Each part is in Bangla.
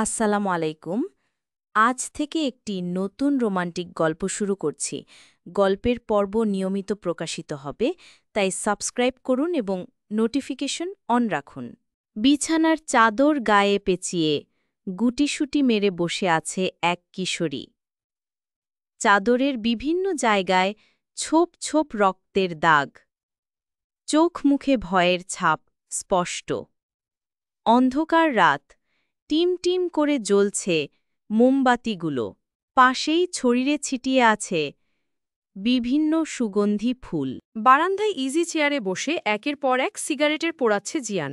আসসালামু আলাইকুম। আজ থেকে একটি নতুন রোমান্টিক গল্প শুরু করছি। গল্পের পর্ব নিয়মিত প্রকাশিত হবে, তাই সাবস্ক্রাইব করুন এবং নোটিফিকেশন অন রাখুন। বিছানার চাদর গায়ে পেঁচিয়ে গুটিসুটি মেরে বসে আছে এক কিশোরী। চাদরের বিভিন্ন জায়গায় ছোপ ছোপ রক্তের দাগ, চোখ মুখে ভয়ের ছাপ স্পষ্ট। অন্ধকার রাত, টিম টিম করে জ্বলছে মোমবাতিগুলো। পাশেই ছড়িয়ে ছিটিয়ে আছে বিভিন্ন সুগন্ধি ফুল। বারান্দায় ইজি চেয়ারে বসে একের পর এক সিগারেটের পোড়াচ্ছে জিয়ান।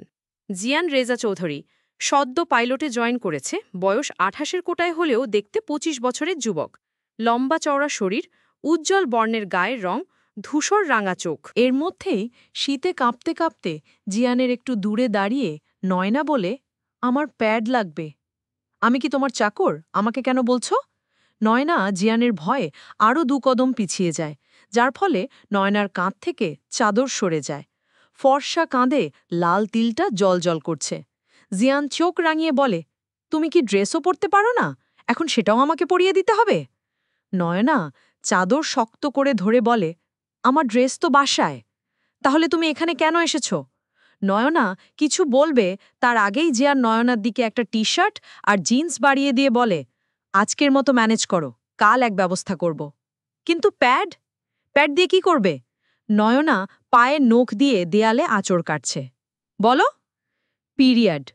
জিয়ান রেজা চৌধুরী সদ্য পাইলটে জয়েন করেছে, বয়স ২৮-এর কোটায় হলেও দেখতে ২৫ বছরের যুবক। লম্বা চওড়া শরীর, উজ্জ্বল বর্ণের গায়ের রং, ধূসর রাঙা চোখ। এর মধ্যেই শীতে কাঁপতে কাঁপতে জিয়ানের একটু দূরে দাঁড়িয়ে নয়না বলে, আমার প্যাড লাগবে। আমি কি তোমার চাকর? আমাকে কেন বলছো? নয়না জিয়ানের ভয়ে আরও ২ কদম পিছিয়ে যায়, যার ফলে নয়নার কাঁধ থেকে চাদর সরে যায়। ফর্সা কাঁধে লাল তিলটা জলজল করছে। জিয়ান চোখ রাঙিয়ে বলে, তুমি কি ড্রেসও পরতে পারো না? এখন সেটাও আমাকে পরিয়ে দিতে হবে? নয়না চাদর শক্ত করে ধরে বলে, আমার ড্রেস তো বাসায়। তাহলে তুমি এখানে কেন এসেছ? নয়না কিছু বলবে তার আগেই জিয়ান নয়নার দিকে একটা টি শার্ট আর জিন্স বাড়িয়ে দিয়ে বলে, আজকের মতো ম্যানেজ করো, কাল এক ব্যবস্থা করব। কিন্তু প্যাড প্যাড দিয়ে কি করবে? নয়না পায়ে নখ দিয়ে দেয়ালে আঁচড় কাটছে। বলো। পিরিয়ড।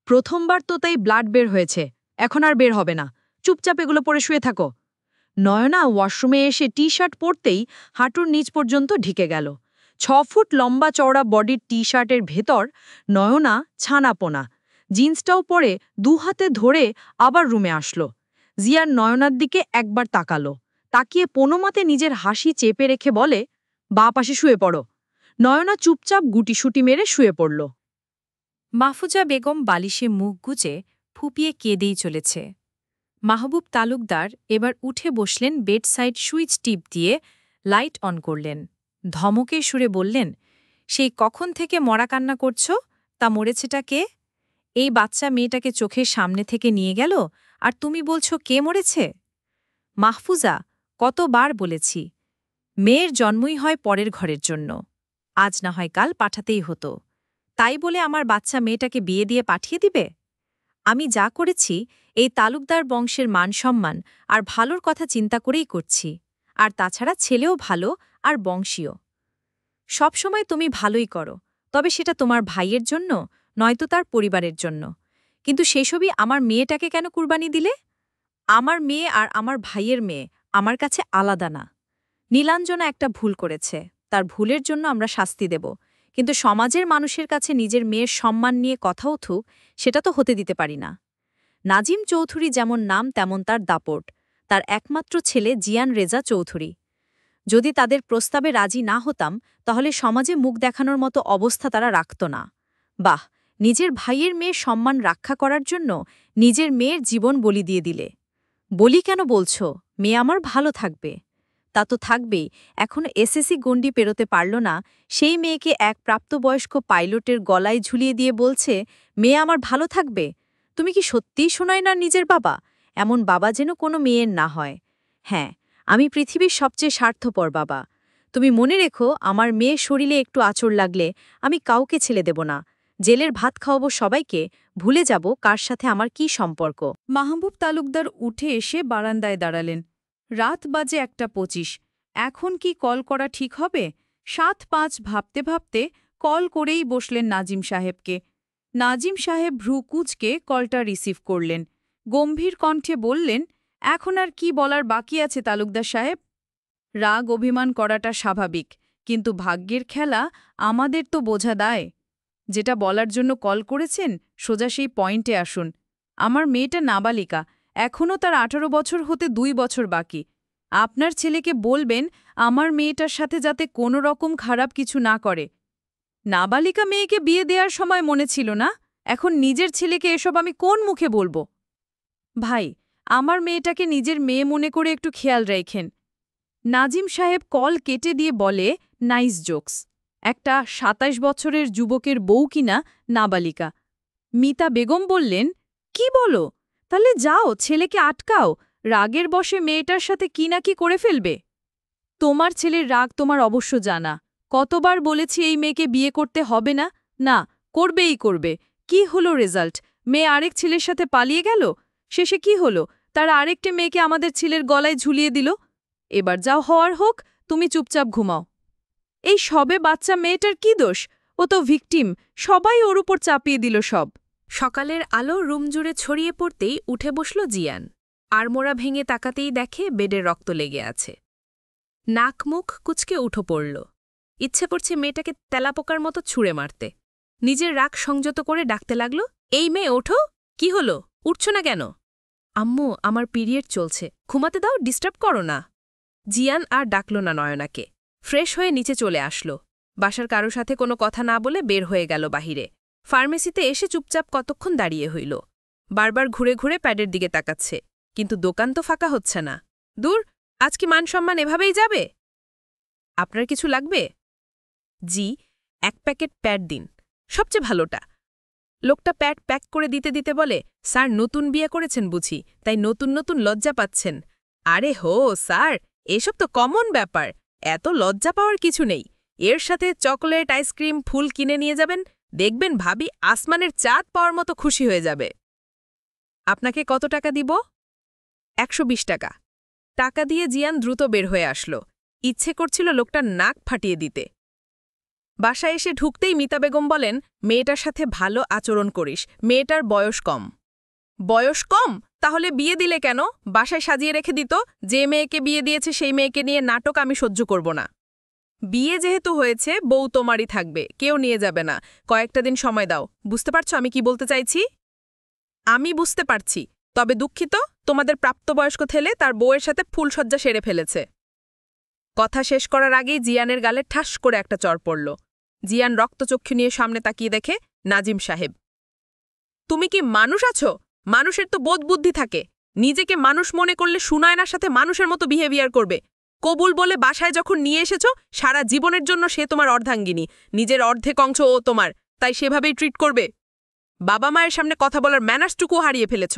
প্রথমবার তো তাই ব্লাড বের হয়েছে, এখন আর বের হবে না। চুপচাপ এগুলো পরে শুয়ে থাকো। নয়না ওয়াশরুমে এসে টি শার্ট পরতেই হাঁটুর নিচ পর্যন্ত ঢিকে গেল। ৬ ফুট লম্বা চওড়া বডির টি শার্টের ভেতর নয়না ছানাপোনা। জিন্সটাও পরে ২ হাতে ধরে আবার রুমে আসলো। জিয়ার নয়নার দিকে একবার তাকালো, তাকিয়ে কোনোমতে নিজের হাসি চেপে রেখে বলে, বা পাশে শুয়ে পড়ো। নয়না চুপচাপ গুটিসুটি মেরে শুয়ে পড়ল। মাহফুজা বেগম বালিশে মুখ গুজে ফুপিয়ে কেঁদেই চলেছে। মাহবুব তালুকদার এবার উঠে বসলেন, বেডসাইড সুইচ টিপ দিয়ে লাইট অন করলেন। ধমকে সুরে বললেন, সেই কখন থেকে মরা কান্না করছ? তা মরেছেটা কে? এই বাচ্চা মেয়েটাকে চোখের সামনে থেকে নিয়ে গেল, আর তুমি বলছো কে মরেছে? মাহফুজা, কতবার বলেছি, মেয়ের জন্মই হয় পরের ঘরের জন্য। আজ না হয় কাল পাঠাতেই হতো। তাই বলে আমার বাচ্চা মেয়েটাকে বিয়ে দিয়ে পাঠিয়ে দিবে? আমি যা করেছি এই তালুকদার বংশের মান-সম্মান আর ভালোর কথা চিন্তা করেই করছি। আর তাছাড়া ছেলেও ভালো আর বংশীয়। সবসময় তুমি ভালোই করো, তবে সেটা তোমার ভাইয়ের জন্য, নয়তো তার পরিবারের জন্য। কিন্তু সেসবই আমার মেয়েটাকে কেন কুরবানি দিলে? আমার মেয়ে আর আমার ভাইয়ের মেয়ে আমার কাছে আলাদা না। নীলাঞ্জনা একটা ভুল করেছে, তার ভুলের জন্য আমরা শাস্তি দেব, কিন্তু সমাজের মানুষের কাছে নিজের মেয়ের সম্মান নিয়ে কথা উঠুক, সেটা তো হতে দিতে পারি না। নাজিম চৌধুরী যেমন নাম তেমন তার দাপট, তার একমাত্র ছেলে জিয়ান রেজা চৌধুরী। যদি তাদের প্রস্তাবে রাজি না হতাম, তাহলে সমাজে মুখ দেখানোর মতো অবস্থা তারা রাখত না। বাহ, নিজের ভাইয়ের মেয়ের সম্মান রক্ষা করার জন্য নিজের মেয়ের জীবন বলি দিয়ে দিলে। বলি কেন বলছো? মেয়ে আমার ভালো থাকবে। তা তো থাকবেই। এখনো এসএসসি গণ্ডি পেরোতে পারল না, সেই মেয়েকে এক প্রাপ্তবয়স্ক পাইলটের গলায় ঝুলিয়ে দিয়ে বলছে, মেয়ে আমার ভালো থাকবে। তুমি কি সত্যিই শোনায় না নিজের বাবা? এমন বাবা যেন কোনো মেয়ের না হয়। হ্যাঁ, আমি পৃথিবীর সবচেয়ে স্বার্থপর বাবা। তুমি মনে রেখো, আমার মেয়ের শরীরে একটু আঁচড় লাগলে আমি কাউকে ছেড়ে দেব না। জেলের ভাত খাওয়াবো সবাইকে, ভুলে যাব কার সাথে আমার কি সম্পর্ক। মাহবুব তালুকদার উঠে এসে বারান্দায় দাঁড়ালেন। রাত বাজে ১:২৫। এখন কি কল করা ঠিক হবে? ৭-৫ ভাবতে ভাবতে কল করেই বসলেন নাজিম সাহেবকে। নাজিম সাহেব ভ্রু কুঁচকে কলটা রিসিভ করলেন। গম্ভীর কণ্ঠে বললেন, এখন আর কি বলার বাকি আছে তালুকদার সাহেব? রাগ অভিমান করাটা স্বাভাবিক, কিন্তু ভাগ্যের খেলা আমাদের তো বোঝা দায়। যেটা বলার জন্য কল করেছেন, সোজা সেই পয়েন্টে আসুন। আমার মেয়েটা নাবালিকা, এখনও তার ১৮ বছর হতে ২ বছর বাকি। আপনার ছেলেকে বলবেন আমার মেয়েটার সাথে যাতে কোনো রকম খারাপ কিছু না করে। নাবালিকা মেয়েকে বিয়ে দেওয়ার সময় মনে ছিল না, এখন নিজের ছেলেকে এসব আমি কোন মুখে বলবো? ভাই, আমার মেয়েটাকে নিজের মেয়ে মনে করে একটু খেয়াল রাখেন। নাজিম সাহেব কল কেটে দিয়ে বলে, নাইস জোকস। একটা ২৭ বছরের যুবকের বউ কিনা নাবালিকা। মিতা বেগম বললেন, কি বলো? তাহলে যাও, ছেলেকে আটকাও, রাগের বশে মেয়েটার সাথে কি না কি করে ফেলবে। তোমার ছেলের রাগ তোমার অবশ্য জানা। কতবার বলেছি এই মেয়েকে বিয়ে করতে হবে না, না করবেই করবে। কি হলো রেজাল্ট? মেয়ে আরেক ছেলের সাথে পালিয়ে গেল। শেষে কি হলো? তারা আরেকটা মেয়েকে আমাদের ছেলের গলায় ঝুলিয়ে দিল। এবার যাও, হওয়ার হোক, তুমি চুপচাপ ঘুমাও। এই সবে বাচ্চা মেয়েটার কি দোষ? ও তো ভিকটিম, সবাই ওর উপর চাপিয়ে দিল সব। সকালের আলো রুম জুড়ে ছড়িয়ে পড়তেই উঠে বসল জিয়ান। আড়মোড়া ভেঙে তাকাতেই দেখে বেডে রক্ত লেগে আছে। নাক মুখ কুচকে উঠো পড়ল। ইচ্ছে করছে মেয়েটাকে তেলাপোকার মতো ছুঁড়ে মারতে। নিজের রাগ সংযত করে ডাকতে লাগল, এই মেয়ে ওঠো, কি হলো, উঠছ না কেন? আম্মু, আমার পিরিয়ড চলছে, ঘুমাতে দাও, ডিস্টার্ব করো না। জিয়ান আর ডাকল না নয়নাকে। ফ্রেশ হয়ে নিচে চলে আসলো। বাসার কারো সাথে কোনো কথা না বলে বের হয়ে গেল বাহিরে। ফার্মেসিতে এসে চুপচাপ কতক্ষণ দাঁড়িয়ে হইল। বারবার ঘুরে ঘুরে প্যাডের দিকে তাকাচ্ছে, কিন্তু দোকান তো ফাঁকা হচ্ছে না। দূর, আজ কি মান সম্মান এভাবেই যাবে? আপনার কিছু লাগবে? জি, 1 প্যাকেট প্যাড দিন, সবচেয়ে ভালোটা। লোকটা প্যাড প্যাক করে দিতে দিতে বলে, স্যার নতুন বিয়ে করেছেন বুঝি, তাই নতুন নতুন লজ্জা পাচ্ছেন। আরে হো স্যার, এসব তো কমন ব্যাপার, এত লজ্জা পাওয়ার কিছু নেই। এর সাথে চকোলেট, আইসক্রিম, ফুল কিনে নিয়ে যাবেন, দেখবেন ভাবি আসমানের চাঁদ পাওয়ার মতো খুশি হয়ে যাবে। আপনাকে কত টাকা দিব? 120 টাকা। টাকা দিয়ে জিয়ান দ্রুত বের হয়ে আসলো। ইচ্ছে করছিল লোকটার নাক ফাটিয়ে দিতে। বাসায় এসে ঢুকতেই মিতা বেগম বলেন, মেয়েটার সাথে ভালো আচরণ করিস, মেয়েটার বয়স কম। বয়স কম? তাহলে বিয়ে দিলে কেন? বাসায় সাজিয়ে রেখে দিত, যে মেয়েকে বিয়ে দিয়েছে সেই মেয়েকে নিয়ে নাটক আমি সহ্য করব না। বিয়ে যেহেতু হয়েছে, বউ তোমারই থাকবে, কেউ নিয়ে যাবে না। কয়েকটা দিন সময় দাও। বুঝতে পারছো আমি কি বলতে চাইছি? আমি বুঝতে পারছি, তবে দুঃখিত, তোমাদের প্রাপ্তবয়স্ক ছেলে তার বউয়ের সাথে ফুলসজ্জা সেরে ফেলেছে। কথা শেষ করার আগেই জিয়ানের গালে ঠাস করে একটা চড় পড়ল। জিয়ান রক্তচক্ষু নিয়ে সামনে তাকিয়ে দেখে নাজিম সাহেব। তুমি কি মানুষ আছো? মানুষের তো বোধ বুদ্ধি থাকে। নিজেকে মানুষ মনে করলে সুনয়নার সাথে মানুষের মতো বিহেভিয়ার করবে। কবুল বলে বাসায় যখন নিয়ে এসেছ, সারা জীবনের জন্য সে তোমার অর্ধাঙ্গিনী, নিজের অর্ধেক অংশ ও তোমার, তাই সেভাবেই ট্রিট করবে। বাবা মায়ের সামনে কথা বলার ম্যানার্সটুকু হারিয়ে ফেলেছ।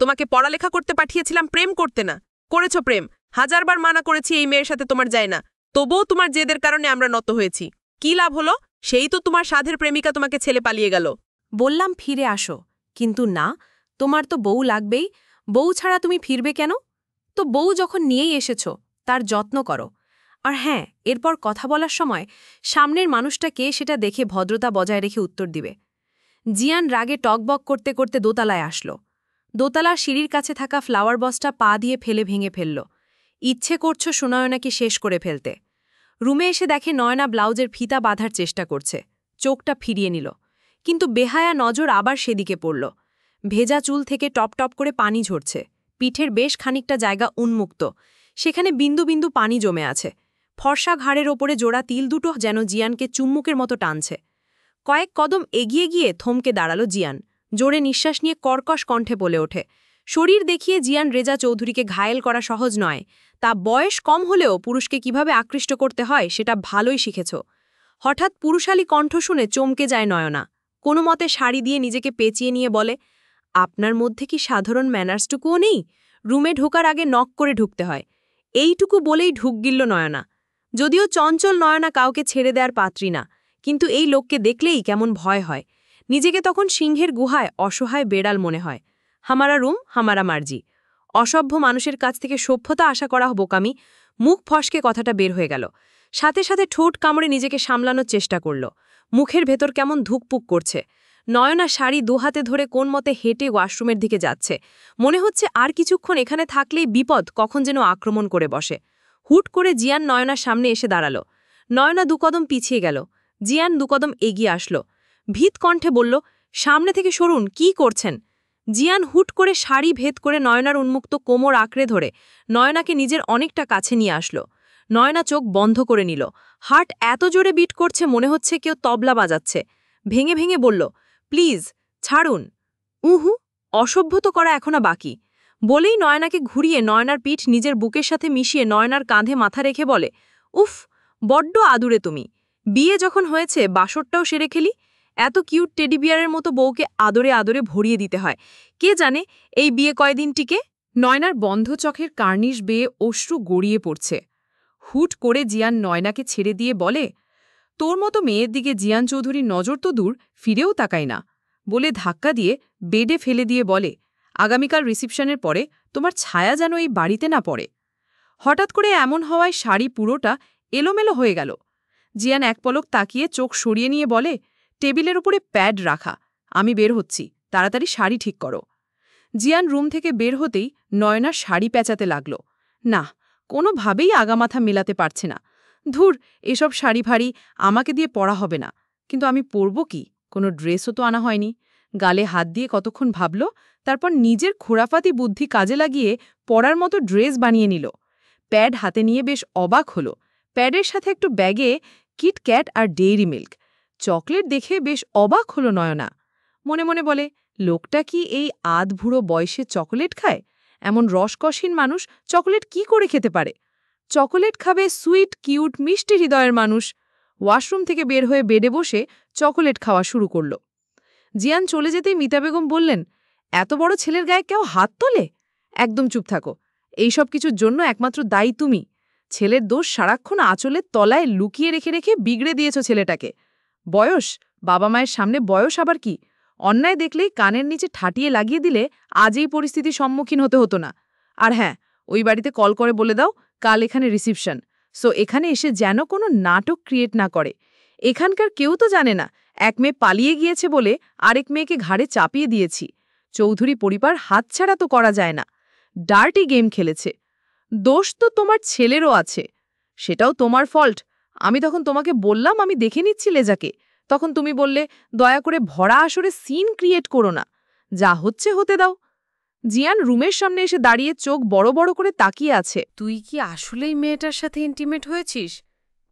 তোমাকে পড়ালেখা করতে পাঠিয়েছিলাম, প্রেম করতে না। করেছ প্রেম, হাজারবার মানা করেছি এই মেয়ের সাথে তোমার যায় না, তবুও তোমার জেদের কারণে আমরা নত হয়েছি। কি লাভ হলো? সেই তো তোমার সাধের প্রেমিকা তোমাকে ছেলে পালিয়ে গেল। বললাম ফিরে আসো, কিন্তু না, তোমার তো বউ লাগবেই। বউ ছাড়া তুমি ফিরবে কেন? তো বউ যখন নিয়েই এসেছ, তার যত্ন করো। আর হ্যাঁ, এরপর কথা বলার সময় সামনের মানুষটা কে সেটা দেখে ভদ্রতা বজায় রেখে উত্তর দিবে। জিয়ান রাগে টকবক করতে করতে দোতলায় আসলো। দোতলার সিঁড়ির কাছে থাকা ফ্লাওয়ার বসটা পা দিয়ে ফেলে ভেঙে ফেলল। ইচ্ছে করছ সুনয়নাকে শেষ করে ফেলতে। রুমে এসে দেখে নয়না ব্লাউজের ফিতা বাঁধার চেষ্টা করছে। চোখটা ফিরিয়ে নিল, কিন্তু বেহায়া নজর আবার সেদিকে পড়ল। ভেজা চুল থেকে টপ টপ করে পানি ঝরছে। পিঠের বেশ খানিকটা জায়গা উন্মুক্ত, সেখানে বিন্দু বিন্দু পানি জমে আছে। ফর্সা ঘাড়ের ওপরে জোড়া তিল দুটো যেন জিয়ানকে চুম্মুকের মতো টানছে। কয়েক কদম এগিয়ে গিয়ে থমকে দাঁড়ালো জিয়ান। জোরে নিঃশ্বাস নিয়ে কর্কশ কণ্ঠে বলে ওঠে, শরীর দেখিয়ে জিয়ান রেজা চৌধুরীকে ঘায়েল করা সহজ নয়। তা বয়স কম হলেও পুরুষকে কিভাবে আকৃষ্ট করতে হয় সেটা ভালোই শিখেছ। হঠাৎ পুরুষালী কণ্ঠ শুনে চমকে যায় নয়না। কোনো মতে শাড়ি দিয়ে নিজেকে পেঁচিয়ে নিয়ে বলে, আপনার মধ্যে কি সাধারণ ম্যানার্সটুকুও নেই? রুমে ঢোকার আগে নক করে ঢুকতে হয়। এইটুকু বলেই ঢুক গিলল নয়না। যদিও চঞ্চল নয়না কাউকে ছেড়ে দেওয়ার পাত্রী না, কিন্তু এই লোককে দেখলেই কেমন ভয় হয়। নিজেকে তখন সিংহের গুহায় অসহায় বেড়াল মনে হয়। হামারা রুম, হামারা মার্জি। অসভ্য মানুষের কাছ থেকে সভ্যতা আশা করা বোকামি। মুখ ফসকে কথাটা বের হয়ে গেল। সাথে সাথে ঠোঁট কামড়ে নিজেকে সামলানোর চেষ্টা করল। মুখের ভেতর কেমন ধুকপুক করছে। নয়না শাড়ি দুহাতে ধরে কোন মতে হেঁটে ওয়াশরুমের দিকে যাচ্ছে। মনে হচ্ছে আর কিছুক্ষণ এখানে থাকলেই বিপদ কখন যেন আক্রমণ করে বসে। হুট করে জিয়ান নয়নার সামনে এসে দাঁড়াল। নয়না দুকদম পিছিয়ে গেল। জিয়ান দুকদম এগিয়ে আসলো। ভীত কণ্ঠে বলল, সামনে থেকে সরুন, কি করছেন? জিয়ান হুট করে শাড়ি ভেদ করে নয়নার উন্মুক্ত কোমর আঁকড়ে ধরে নয়নাকে নিজের অনেকটা কাছে নিয়ে আসলো। নয়না চোখ বন্ধ করে নিল। হার্ট এত জোরে বিট করছে মনে হচ্ছে কেউ তবলা বাজাচ্ছে। ভেঙে ভেঙে বলল, প্লিজ ছাড়ুন। উহু, অসভ্য তো করা এখনো বাকি। বলেই নয়নাকে ঘুরিয়ে নয়নার পিঠ নিজের বুকের সাথে মিশিয়ে নয়নার কাঁধে মাথা রেখে বলে, উফ, বড্ড আদুরে তুমি। বিয়ে যখন হয়েছে বাসরটাও সেরে খেলি। এত কিউট টেডি বিয়ারের মতো বউকে আদরে আদরে ভরিয়ে দিতে হয়। কে জানে এই বিয়ে কয়দিন টিকে। নয়নার বন্ধ চোখের কার্নিশ বেয়ে অশ্রু গড়িয়ে পড়ছে। হুট করে জিয়ান নয়নাকে ছেড়ে দিয়ে বলে, তোর মতো মেয়ের দিকে জিয়ান চৌধুরীর নজর তো দূর, ফিরেও তাকায় না, বলে ধাক্কা দিয়ে বেডে ফেলে দিয়ে বলে, আগামীকাল রিসিপশনের পরে তোমার ছায়া যেন এই বাড়িতে না পড়ে। হঠাৎ করে এমন হওয়ায় শাড়ি পুরোটা এলোমেলো হয়ে গেল। জিয়ান এক পলক তাকিয়ে চোখ সরিয়ে নিয়ে বলে, টেবিলের উপরে প্যাড রাখা, আমি বের হচ্ছি, তাড়াতাড়ি শাড়ি ঠিক করো। জিয়ান রুম থেকে বের হতেই নয়না শাড়ি পেঁচাতে লাগল। না, কোনোভাবেই আগামাথা মেলাতে পারছে না। ধুর, এসব শাড়ি ফাড়ি আমাকে দিয়ে পরা হবে না। কিন্তু আমি পরব কি? কোনো ড্রেসও তো আনা হয়নি। গালে হাত দিয়ে কতক্ষণ ভাবল, তারপর নিজের খোরাফাতি বুদ্ধি কাজে লাগিয়ে পরার মতো ড্রেস বানিয়ে নিল। প্যাড হাতে নিয়ে বেশ অবাক হল। প্যাডের সাথে একটু ব্যাগে কিটক্যাট আর ডেইরি মিল্ক, চকলেট দেখে বেশ অবাক হল নয়না। মনে মনে বলে, লোকটা কি এই আধভুড়ো বয়সে চকোলেট খায়? এমন রসকসীন মানুষ চকোলেট কি করে খেতে পারে? চকোলেট খাবে সুইট কিউট মিষ্টি হৃদয়ের মানুষ। ওয়াশরুম থেকে বের হয়ে বেডে বসে চকোলেট খাওয়া শুরু করল। জিয়ান চলে যেতেই মিতা বেগম বললেন, এত বড় ছেলের গায়ে কেউ হাত তোলে? একদম চুপ থাকো, এইসব কিছুর জন্য একমাত্র দায়ী তুমি। ছেলের দোষ সারাক্ষণ আঁচলের তলায় লুকিয়ে রেখে রেখে বিগড়ে দিয়েছ ছেলেটাকে। বয়স, বাবা মায়ের সামনে বয়স আবার কি? অন্যায় দেখলেই কানের নিচে ঠাটিয়ে লাগিয়ে দিলে আজ এই পরিস্থিতির সম্মুখীন হতে হতো না। আর হ্যাঁ, ওই বাড়িতে কল করে বলে দাও কাল এখানে রিসিপশন, সো এখানে এসে যেন কোনো নাটক ক্রিয়েট না করে। এখানকার কেউ তো জানে না এক মেয়ে পালিয়ে গিয়েছে বলে আরেক মেয়েকে ঘাড়ে চাপিয়ে দিয়েছি। চৌধুরী পরিবার হাতছাড়া তো করা যায় না। ডার্টি গেম খেলেছে। দোষ তো তোমার ছেলেরও আছে, সেটাও তোমার ফল্ট। আমি তখন তোমাকে বললাম আমি দেখে নিচ্ছি লেজাকে, তখন তুমি বললে দয়া করে ভরা আসরে সিন ক্রিয়েট করো না, যা হচ্ছে হতে দাও। জিয়ান রুমের সামনে এসে দাঁড়িয়ে চোখ বড় বড় করে তাকিয়ে আছে। তুই কি আসলেই মেয়েটার সাথে ইন্টিমেট হয়েছিস?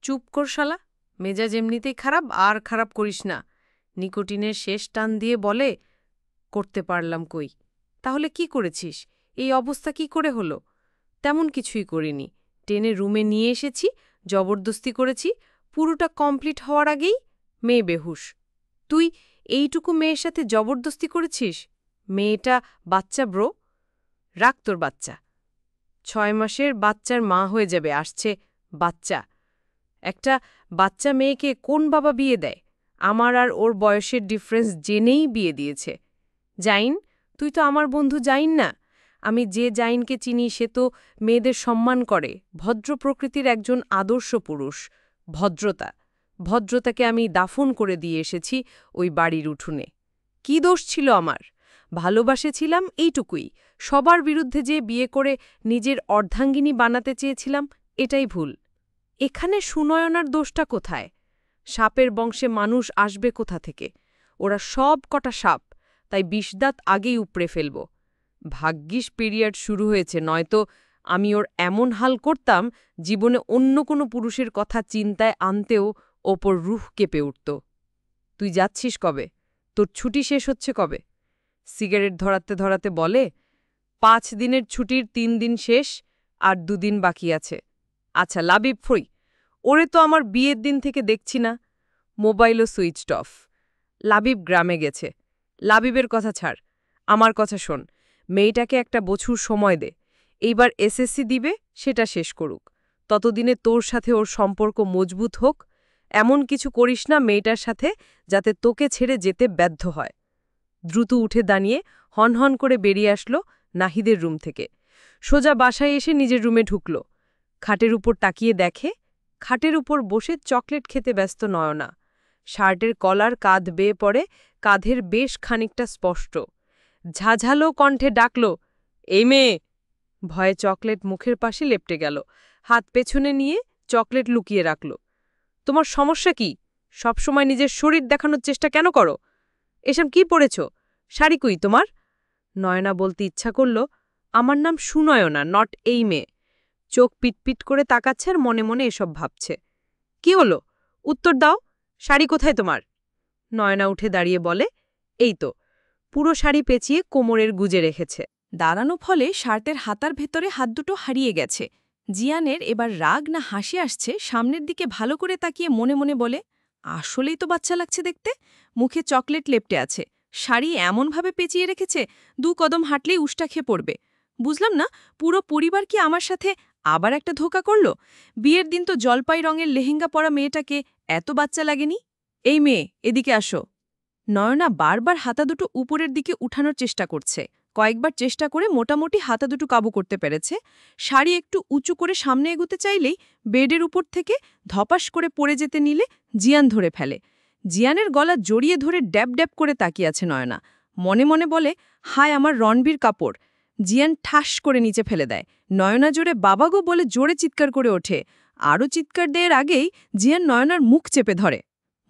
চুপ কর শালা, মেজাজ এমনিতেই খারাপ, আর খারাপ করিস না। নিকোটিনের শেষ টান দিয়ে বলে, করতে পারলাম কই? তাহলে কি করেছিস? এই অবস্থা কি করে হলো? তেমন কিছুই করিনি, টেনে রুমে নিয়ে এসেছি, জবরদস্তি করেছি, পুরোটা কমপ্লিট হওয়ার আগেই মেয়ে বেহুশ। তুই এইটুকু মেয়ের সাথে জবরদস্তি করেছিস? মেয়েটা বাচ্চা ব্রো, রাখ তোর বাচ্চা। 6 মাসের বাচ্চার মা হয়ে যাবে, আসছে বাচ্চা। একটা বাচ্চা মেয়েকে কোন বাবা বিয়ে দেয়? আমার আর ওর বয়সের ডিফারেন্স জেনেই বিয়ে দিয়েছে। জাইন, তুই তো আমার বন্ধু জাইন না? আমি যে জাইনকে চিনি সে তো মেয়েদের সম্মান করে, ভদ্র প্রকৃতির একজন আদর্শ পুরুষ। ভদ্রতাকে আমি দাফন করে দিয়ে এসেছি ওই বাড়ির উঠোনে। কি দোষ ছিল আমার? ভালোবাসেছিলাম এইটুকুই। সবার বিরুদ্ধে যে বিয়ে করে নিজের অর্ধাঙ্গিনী বানাতে চেয়েছিলাম, এটাই ভুল। এখানে সুনয়নার দোষটা কোথায়? সাপের বংশে মানুষ আসবে কোথা থেকে? ওরা সব কটা সাপ, তাই বিষদাঁত আগেই উপড়ে ফেলব। ভাগ্যিস পিরিয়ড শুরু হয়েছে, নয়তো আমি ওর এমন হাল করতাম জীবনে অন্য কোনো পুরুষের কথা চিন্তায় আনতেও ওপর রুহ কেঁপে উঠত। তুই যাচ্ছিস কবে? তোর ছুটি শেষ হচ্ছে কবে? সিগারেট ধরাতে ধরাতে বলে, 5 দিনের ছুটির 3 দিন শেষ, আর 2 দিন বাকি আছে। আচ্ছা, লাবিব ফ্রই, ওরে তো আমার বিয়ের দিন থেকে দেখছি না। মোবাইলও সুইচড অফ। লাবিব গ্রামে গেছে। লাবিবের কথা ছাড়, আমার কথা শোন। মেয়েটাকে একটা বছর সময় দে। এইবার এসএসসি দিবে, সেটা শেষ করুক। ততদিনে তোর সাথে ওর সম্পর্ক মজবুত হোক। এমন কিছু করিস না মেয়েটার সাথে যাতে তোকে ছেড়ে যেতে বাধ্য হয়। দ্রুত উঠে দাঁড়িয়ে হনহন করে বেরিয়ে আসলো নাহিদের রুম থেকে। সোজা বাসায় এসে নিজের রুমে ঢুকল। খাটের উপর তাকিয়ে দেখে, খাটের উপর বসে চকলেট খেতে ব্যস্ত নয়না। শার্টের কলার কাঁধ বেয়ে পড়ে, কাঁধের বেশ খানিকটা স্পষ্ট। ঝাঝালো কণ্ঠে ডাকল, এই মেয়ে। ভয়ে চকলেট মুখের পাশে লেপটে গেল। হাত পেছনে নিয়ে চকলেট লুকিয়ে রাখল। তোমার সমস্যা কি? সবসময় নিজের শরীর দেখানোর চেষ্টা কেন করো? এসব কি পড়েছ? শাড়ি কই তোমার? নয়না বলতে ইচ্ছা করল, আমার নাম সুনয়না, নট এই মেয়ে। চোখ পিটপিট করে তাকাচ্ছে আর মনে মনে এসব ভাবছে। কি হলো? উত্তর দাও, শাড়ি কোথায় তোমার? নয়না উঠে দাঁড়িয়ে বলে, এই তো। পুরো শাড়ি পেঁচিয়ে কোমরের গুজে রেখেছে। দাঁড়ানো ফলে শার্টের হাতার ভেতরে হাত দুটো হারিয়ে গেছে। জিয়ানের এবার রাগ না হাসি আসছে সামনের দিকে ভালো করে তাকিয়ে মনে মনে বলে, আসলেই তো বাচ্চা লাগছে দেখতে। মুখে চকলেট লেপ্টে আছে, শাড়ি এমনভাবে পেঁচিয়ে রেখেছে 2 কদম হাঁটলেই উষ্টা খেয়ে পড়বে। বুঝলাম না, পুরো পরিবার কি আমার সাথে আবার একটা ধোঁকা করল? বিয়ের দিন তো জলপাই রঙের লেহেঙ্গা পরা মেয়েটাকে এত বাচ্চা লাগেনি। এই মেয়ে, এদিকে আসো। নয়না বারবার হাতা দুটো উপরের দিকে উঠানোর চেষ্টা করছে। কয়েকবার চেষ্টা করে মোটামুটি হাতা দুটো কাবু করতে পেরেছে। শাড়ি একটু উঁচু করে সামনে এগোতে চাইলেই বেডের উপর থেকে ধপাস করে পড়ে যেতে নিলে জিয়ান ধরে ফেলে। জিয়ানের গলা জড়িয়ে ধরে ড্যাব ড্যাব করে তাকিয়ে আছে নয়না। মনে মনে বলে, হায় আমার রণবীর কাপড়। জিয়ান ঠাস করে নিচে ফেলে দেয়। নয়না জোরে বাবাগো বলে জোরে চিৎকার করে ওঠে। আরও চিৎকার দেওয়ার আগেই জিয়ান নয়নার মুখ চেপে ধরে।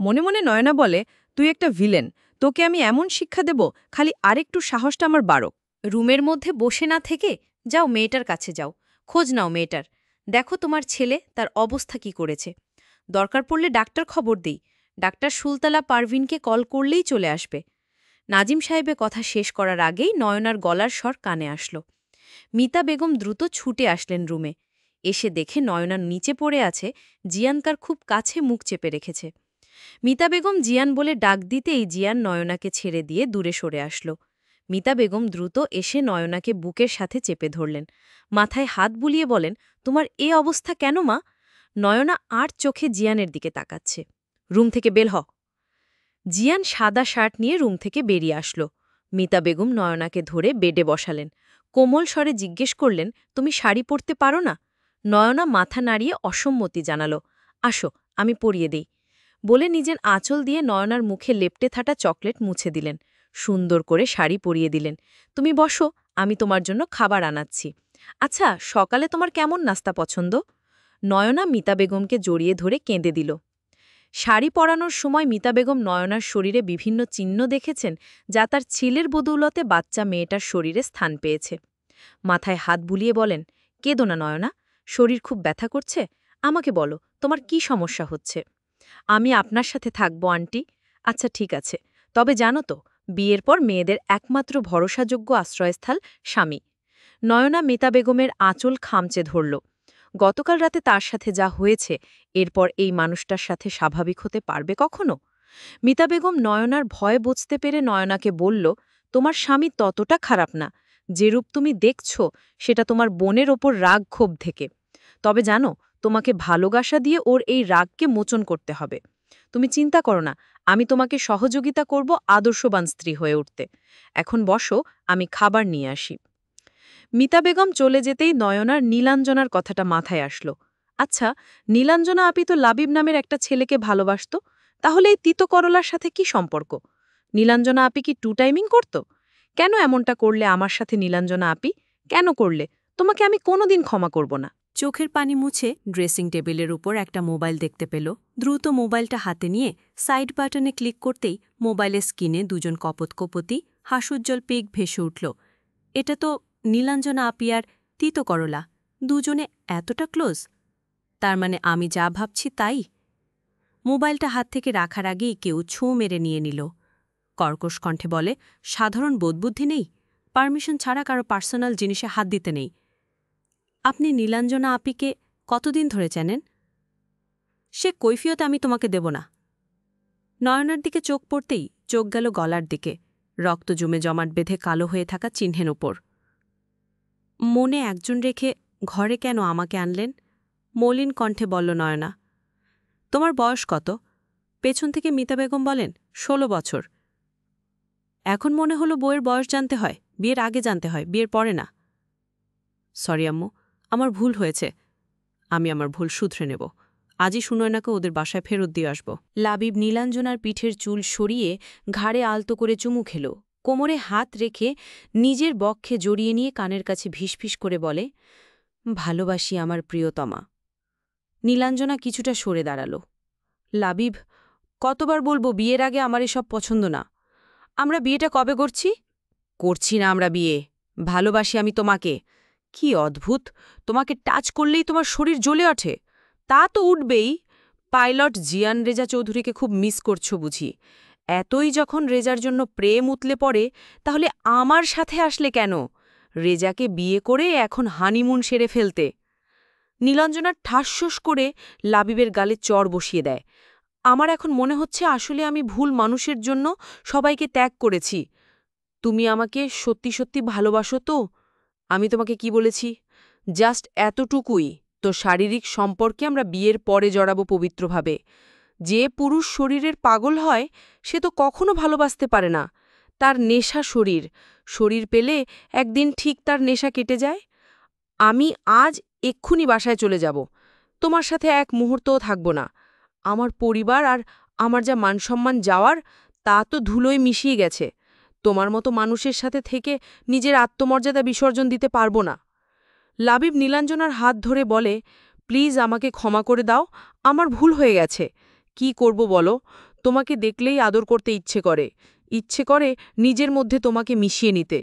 মনে মনে নয়না বলে, তুই একটা ভিলেন, তোকে আমি এমন শিক্ষা দেব, খালি আরেকটু সাহসটা আমার বাড়ো। রুমের মধ্যে বসে না থেকে যাও মেয়েটার কাছে যাও, খোঁজ নাও মেয়েটার। দেখো তোমার ছেলে তার অবস্থা কি করেছে। দরকার পড়লে ডাক্তার খবর দেই, ডাক্তার সুলতালা পারভিনকে কল করলেই চলে আসবে। নাজিম সাহেবের কথা শেষ করার আগেই নয়নার গলার স্বর কানে আসলো। মিতা বেগম দ্রুত ছুটে আসলেন রুমে। এসে দেখে নয়নার নিচে পড়ে আছে, জিয়ানকার খুব কাছে মুখ চেপে রেখেছে। মিতা বেগম জিয়ান বলে ডাক দিতেই জিয়ান নয়নাকে ছেড়ে দিয়ে দূরে সরে আসলো। মিতা বেগম দ্রুত এসে নয়নাকে বুকের সাথে চেপে ধরলেন, মাথায় হাত বুলিয়ে বলেন, তোমার এ অবস্থা কেন মা? নয়না আর চোখে জিয়ানের দিকে তাকাচ্ছে। রুম থেকে বের হ। জিয়ান সাদা শার্ট নিয়ে রুম থেকে বেরিয়ে আসলো। মিতা বেগম নয়নাকে ধরে বেডে বসালেন। কোমল স্বরে জিজ্ঞেস করলেন, তুমি শাড়ি পরতে পারো না? নয়না মাথা নাড়িয়ে অসম্মতি জানালো। আসো, আমি পরিয়ে দেই বলে নিজের আঁচল দিয়ে নয়নার মুখে লেপ্টে থাকা চকলেট মুছে দিলেন। সুন্দর করে শাড়ি পরিয়ে দিলেন। তুমি বসো, আমি তোমার জন্য খাবার আনাচ্ছি। আচ্ছা, সকালে তোমার কেমন নাস্তা পছন্দ? নয়না মিতা বেগমকে জড়িয়ে ধরে কেঁদে দিল। শাড়ি পরানোর সময় মিতা বেগম নয়নার শরীরে বিভিন্ন চিহ্ন দেখেছেন, যা তার ছেলের বদৌলতে বাচ্চা মেয়েটার শরীরে স্থান পেয়েছে। মাথায় হাত বুলিয়ে বলেন, কেঁদো না নয়না, শরীর খুব ব্যথা করছে, আমাকে বলো তোমার কি সমস্যা হচ্ছে। আমি আপনার সাথে থাকব আন্টি। আচ্ছা ঠিক আছে, তবে জানো তো, বিয়ের পর মেয়েদের একমাত্র ভরসাযোগ্য আশ্রয়স্থল স্বামী। নয়না মিতা বেগমের আঁচল খামচে ধরল। গতকাল রাতে তার সাথে যা হয়েছে, এরপর এই মানুষটার সাথে স্বাভাবিক হতে পারবে কখনো? মিতা বেগম নয়নার ভয় বুঝতে পেরে নয়নাকে বলল, তোমার স্বামী ততটা খারাপ না, যেরূপ তুমি দেখছ সেটা তোমার বোনের ওপর রাগ ক্ষোভ থেকে। তবে জানো, তোমাকে ভালোবাসা দিয়ে ওর এই রাগকে মোচন করতে হবে। তুমি চিন্তা করো না, আমি তোমাকে সহযোগিতা করব আদর্শবান স্ত্রী হয়ে উঠতে। এখন বসো, আমি খাবার নিয়ে আসি। মিতা বেগম চলে যেতেই নয়নার নীলাঞ্জনার কথাটা মাথায় আসলো। আচ্ছা, নীলাঞ্জনা আপি তো লাবিব নামের একটা ছেলেকে ভালোবাসত, তাহলে এই তিতো করলার সাথে কি সম্পর্ক? নীলাঞ্জনা আপি কি টু টাইমিং করত? কেন এমনটা করলে আমার সাথে নীলাঞ্জনা আপি? কেন করলে? তোমাকে আমি কোনোদিন ক্ষমা করব না। চোখের পানি মুছে ড্রেসিং টেবিলের উপর একটা মোবাইল দেখতে পেল। দ্রুত মোবাইলটা হাতে নিয়ে সাইড বাটনে ক্লিক করতেই মোবাইলের স্ক্রিনে দুজন কপোতকপতি হাস্যোজ্জ্বল পেগ ভেসে উঠল। এটা তো নীলাঞ্জনা আপি আর তিতো করলা, দুজনে এতটা ক্লোজ। তার মানে আমি যা ভাবছি তাই। মোবাইলটা হাত থেকে রাখার আগেই কেউ ছোঁ মেরে নিয়ে নিল। কর্কশ কণ্ঠে বলে, সাধারণ বোধবুদ্ধি নেই? পারমিশন ছাড়া কারো পার্সোনাল জিনিসে হাত দিতে নেই। আপনি নীলাঞ্জনা আপিকে কতদিন ধরে চেনেন? সে কৈফিয়ত আমি তোমাকে দেব না। নয়নার দিকে চোখ পড়তেই চোখ গেল গলার দিকে, রক্ত জমে জমাট বেঁধে কালো হয়ে থাকা চিহ্নের ওপর। মনে একজন রেখে ঘরে কেন আমাকে আনলেন? মলিন কণ্ঠে বলল নয়না। তোমার বয়স কত? পেছন থেকে মিতা বেগম বলেন, 16 বছর। এখন মনে হলো বইয়ের বয়স জানতে হয়, বিয়ের আগে জানতে হয়, বিয়ের পরে না। সরি আম্মু, আমার ভুল হয়েছে। আমি আমার ভুল শুধরে নেব। আজই সুনয়নাকে ওদের বাসায় ফেরত দিয়ে আসব। লাবিব নীলাঞ্জনার পিঠের চুল সরিয়ে ঘাড়ে আলতো করে চুমু খেল। কোমরে হাত রেখে নিজের বক্ষে জড়িয়ে নিয়ে কানের কাছে ভিসভিস করে বলে, ভালোবাসি আমার প্রিয়তমা। নীলাঞ্জনা কিছুটা সরে দাঁড়াল। লাবিব, কতবার বলবো বিয়ের আগে আমার এসব পছন্দ না। আমরা বিয়েটা কবে করছি? করছি না আমরা বিয়ে। ভালোবাসি আমি তোমাকে। কি অদ্ভুত, তোমাকে টাচ করলেই তোমার শরীর জ্বলে ওঠে। তা তো উঠবেই। পাইলট জিয়ান রেজা চৌধুরীকে খুব মিস করছো বুঝি। এতই যখন রেজার জন্য প্রেম উতলে পড়ে, তাহলে আমার সাথে আসলে কেন? রেজাকে বিয়ে করে এখন হানিমুন সেরে ফেলতে। নীলাঞ্জনা ঠাসশোস করে লাবিবের গালে চড় বসিয়ে দেয়। আমার এখন মনে হচ্ছে আসলে আমি ভুল মানুষের জন্য সবাইকে ত্যাগ করেছি। তুমি আমাকে সত্যি সত্যি ভালোবাসো তো? আমি তোমাকে কি বলেছি? জাস্ট এতটুকুই, তো শারীরিক সম্পর্কে আমরা বিয়ের পরে জড়াবো পবিত্রভাবে। যে পুরুষ শরীরের পাগল হয় সে তো কখনো ভালোবাসতে পারে না। তার নেশা শরীর, শরীর পেলে একদিন ঠিক তার নেশা কেটে যায়। আমি আজ এক্ষুনি বাসায় চলে যাব, তোমার সাথে এক মুহূর্তও থাকব না। আমার পরিবার আর আমার যা মানসম্মান যাওয়ার, তা তো ধুলোয় মিশিয়ে গেছে। তোমার মতো মানুষের সাথে থেকে নিজের আত্মমর্যাদা বিসর্জন দিতে পারবো না। লাবিব নীলাঞ্জনার হাত ধরে বলে, প্লিজ আমাকে ক্ষমা করে দাও, আমার ভুল হয়ে গেছে। কি করব বলো? তোমাকে দেখলেই আদর করতে ইচ্ছে করে নিজের মধ্যে তোমাকে মিশিয়ে নিতে।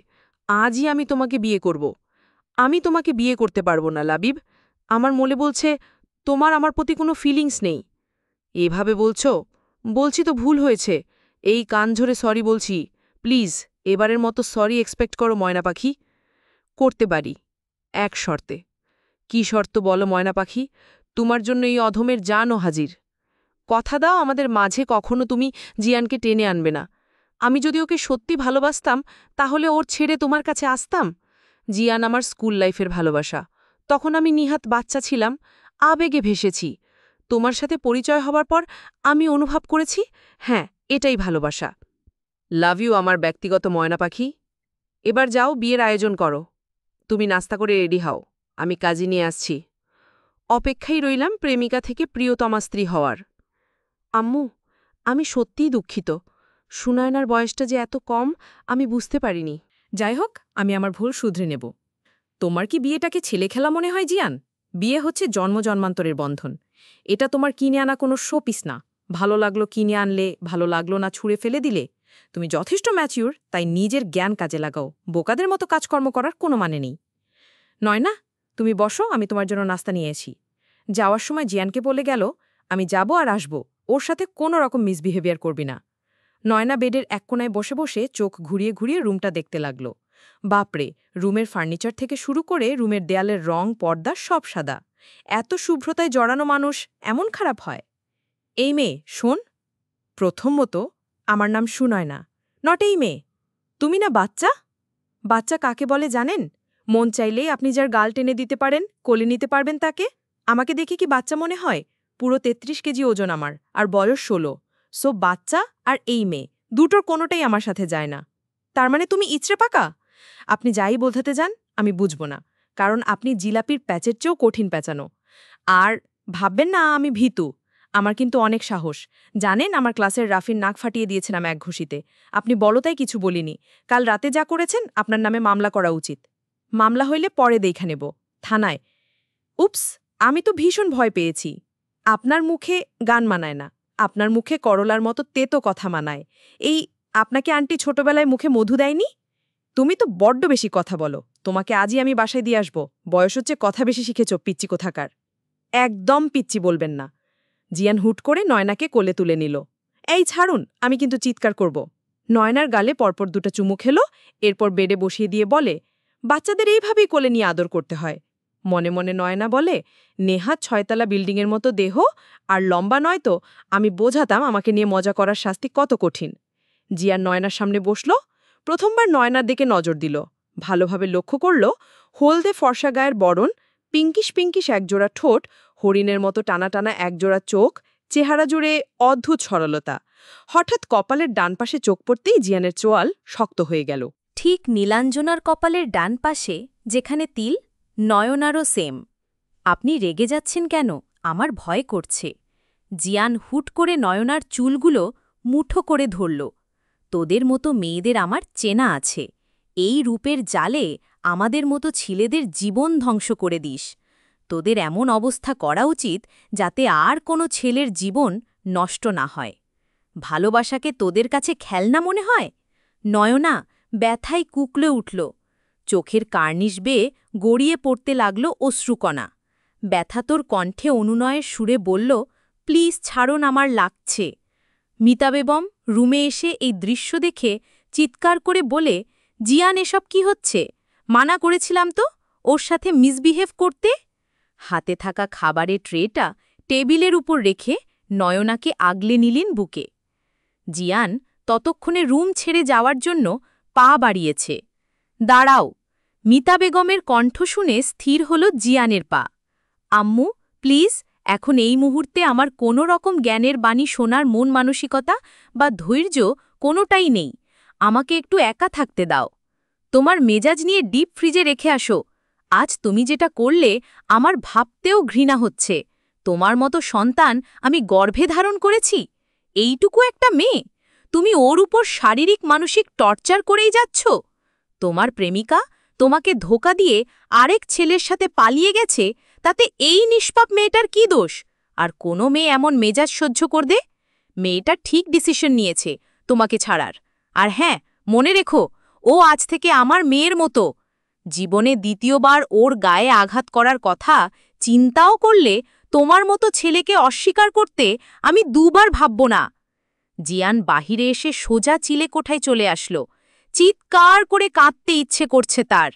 আজই আমি তোমাকে বিয়ে করব। আমি তোমাকে বিয়ে করতে পারবো না লাবিব। আমার মনে বলছে তোমার আমার প্রতি কোনো ফিলিংস নেই। এভাবে বলছো? বলছি তো ভুল হয়েছে, এই কান ঝরে সরি বলছি। প্লিজ এবারের মতো সরি এক্সপেক্ট করো ময়না পাখি। করতে পারি, এক শর্তে। কি শর্ত বলো ময়না পাখি? তোমার জন্য এই অধমের জানও হাজির। কথা দাও আমাদের মাঝে কখনো তুমি জিয়ানকে টেনে আনবে না। আমি যদি ওকে সত্যি ভালোবাসতাম তাহলে ওর ছেড়ে তোমার কাছে আসতাম। জিয়ান আমার স্কুল লাইফের ভালোবাসা। তখন আমি নিহাত বাচ্চা ছিলাম, আবেগে ভেসেছি। তোমার সাথে পরিচয় হবার পর আমি অনুভব করেছি, হ্যাঁ, এটাই ভালোবাসা। লাভ ইউ আমার ব্যক্তিগত ময়না পাখি। এবার যাও, বিয়ের আয়োজন করো। তুমি নাস্তা করে রেডি হও, আমি কাজে নিয়ে আসছি। অপেক্ষায় রইলাম প্রেমিকা থেকে প্রিয়তমা স্ত্রী হওয়ার। আম্মু, আমি সত্যিই দুঃখিত। সুনয়নার বয়সটা যে এত কম আমি বুঝতে পারিনি। যাই হোক, আমি আমার ভুল শুধরে নেব। তোমার কি বিয়েটাকে ছেলে খেলা মনে হয় জিয়ান? বিয়ে হচ্ছে জন্মজন্মান্তরের বন্ধন। এটা তোমার কিনে আনা কোনো শোপিস না। ভালো লাগলো কিনে আনলে, ভালো লাগলো না ছুঁড়ে ফেলে দিলে। তুমি যথেষ্ট ম্যাচিউর, তাই নিজের জ্ঞান কাজে লাগাও। বোকাদের মতো কাজকর্ম করার কোনো মানে নেই। নয়না, তুমি বসো, আমি তোমার জন্য নাস্তা নিয়ে এসি। যাওয়ার সময় জিয়ানকে বলে গেল, আমি যাব আর আসব, ওর সাথে কোনো রকম মিসবিহেভিয়ার করবি না। নয়না বেডের এক কোনায় বসে বসে চোখ ঘুরিয়ে ঘুরিয়ে রুমটা দেখতে লাগল। বাপরে, রুমের ফার্নিচার থেকে শুরু করে রুমের দেয়ালের রং, পর্দা সব সাদা। এত শুভ্রতায় জড়ানো মানুষ এমন খারাপ হয়? এই মেয়ে, শোন। প্রথমত, আমার নাম সুনয়না, নট এই মেয়ে। তুমি না বাচ্চা? বাচ্চা কাকে বলে জানেন? মন চাইলেই আপনি যার গাল টেনে দিতে পারেন, কোলে নিতে পারবেন তাকে। আমাকে দেখে কি বাচ্চা মনে হয়? পুরো ৩৩ কেজি ওজন আমার, আর বয়স ১৬। সো বাচ্চা আর এই মেয়ে দুটোর কোনোটাই আমার সাথে যায় না। তার মানে তুমি ইচড়ে পাকা? আপনি যাই বোঝাতে যান আমি বুঝব না, কারণ আপনি জিলাপির প্যাচের চেয়েও কঠিন প্যাঁচানো। আর ভাববেন না আমি ভীতু, আমার কিন্তু অনেক সাহস। জানেন, আমার ক্লাসের রাফির নাক ফাটিয়ে দিয়েছিলাম এক ঘুষিতে। আপনি বলো তাই কিছু বলিনি। কাল রাতে যা করেছেন আপনার নামে মামলা করা উচিত। মামলা হইলে পরে দেখা নেব, থানায়। উপস, আমি তো ভীষণ ভয় পেয়েছি। আপনার মুখে গান মানায় না, আপনার মুখে করলার মতো তেতো কথা মানায়। এই, আপনাকে আন্টি ছোটবেলায় মুখে মধু দেয়নি? তুমি তো বড্ড বেশি কথা বলো। তোমাকে আজই আমি বাসায় দিয়ে আসব। বয়স হচ্ছে কথা বেশি শিখেছ, পিচ্চি কোথাকার। একদম পিচ্চি বলবেন না। জিয়ান হুট করে নয়নাকে কোলে তুলে নিল। এই ছাড়ুন, আমি কিন্তু চিৎকার করব। নয়নার গালে পরপর ২টা চুমু খেল, এরপর বেডে বসিয়ে দিয়ে বলে, বাচ্চাদের এইভাবেই কোলে নিয়ে আদর করতে হয়। মনে মনে নয়না বলে, নেহাত ৬তলা বিল্ডিংয়ের মতো দেহ আর লম্বা নয় তো আমি বোঝাতাম আমাকে নিয়ে মজা করার শাস্তি কত কঠিন। জিয়ান নয়নার সামনে বসল। প্রথমবার নয়নার দিকে নজর দিল, ভালোভাবে লক্ষ্য করল হলদে ফর্সা গায়ের বরণ, পিঙ্কিশ পিঙ্কিশ একজোড়া ঠোঁট, হরিণের মতো টানা টানা একজোড়া চোখ, চেহারা জুড়ে অদ্ভুত সরলতা। হঠাৎ কপালের ডান পাশে চোখ পড়তেই জিয়ানের চোয়াল শক্ত হয়ে গেল। ঠিক নীলাঞ্জনার কপালের ডান পাশে যেখানে তিল, নয়নারও সেম। আপনি রেগে যাচ্ছেন কেন? আমার ভয় করছে। জিয়ান হুট করে নয়নার চুলগুলো মুঠো করে ধরল। তোদের মতো মেয়েদের আমার চেনা আছে। এই রূপের জালে আমাদের মতো ছেলেদের জীবন ধ্বংস করে দিস। তোদের এমন অবস্থা করা উচিত যাতে আর কোনো ছেলের জীবন নষ্ট না হয়। ভালোবাসাকে তোদের কাছে খেলনা মনে হয়? নয়না ব্যথায় কুকলে উঠল। চোখের কার্নিশ বেয়ে গড়িয়ে পড়তে লাগল অশ্রুকণা। ব্যথাতোর কণ্ঠে অনুনয়ের সুরে বলল, প্লিজ ছাড়ুন, আমার লাগছে। মিতা বেগম রুমে এসে এই দৃশ্য দেখে চিৎকার করে বলে, জিয়ান, এসব কি হচ্ছে? মানা করেছিলাম তো ওর সাথে মিসবিহেভ করতে। হাতে থাকা খাবারের ট্রেটা টেবিলের উপর রেখে নয়নাকে আগলে নিলেন বুকে। জিয়ান ততক্ষণে রুম ছেড়ে যাওয়ার জন্য পা বাড়িয়েছে। দাঁড়াও! মিতা বেগমের কণ্ঠ শুনে স্থির হল জিয়ানের পা। আম্মু, প্লিজ, এখন এই মুহূর্তে আমার কোনো রকম জ্ঞানের বাণী শোনার মন মানসিকতা বা ধৈর্য কোনোটাই নেই। আমাকে একটু একা থাকতে দাও। তোমার মেজাজ নিয়ে ডিপ ফ্রিজে রেখে আসো। আজ তুমি যেটা করলে আমার ভাবতেও ঘৃণা হচ্ছে। তোমার মতো সন্তান আমি গর্ভে ধারণ করেছি? এইটুকু একটা মেয়ে, তুমি ওর উপর শারীরিক মানসিক টর্চার করেই যাচ্ছ। তোমার প্রেমিকা তোমাকে ধোঁকা দিয়ে আরেক ছেলের সাথে পালিয়ে গেছে, তাতে এই নিষ্পাপ মেয়েটার কি দোষ? আর কোনো মেয়ে এমন মেজাজ সহ্য করবে? মেয়েটা ঠিক ডিসিশন নিয়েছে তোমাকে ছাড়ার। আর হ্যাঁ, মনে রেখো, ও আজ থেকে আমার মেয়ের মতো। জীবনে দ্বিতীয়বার ওর গায়ে আঘাত করার কথা চিন্তাও করলে তোমার মতো ছেলেকে অস্বীকার করতে আমি দুবার ভাবব না। জিয়ান বাহিরে এসে সোজা চিলেকোঠায় চলে আসলো। চিৎকার করে কাঁদতে ইচ্ছে করছে তার।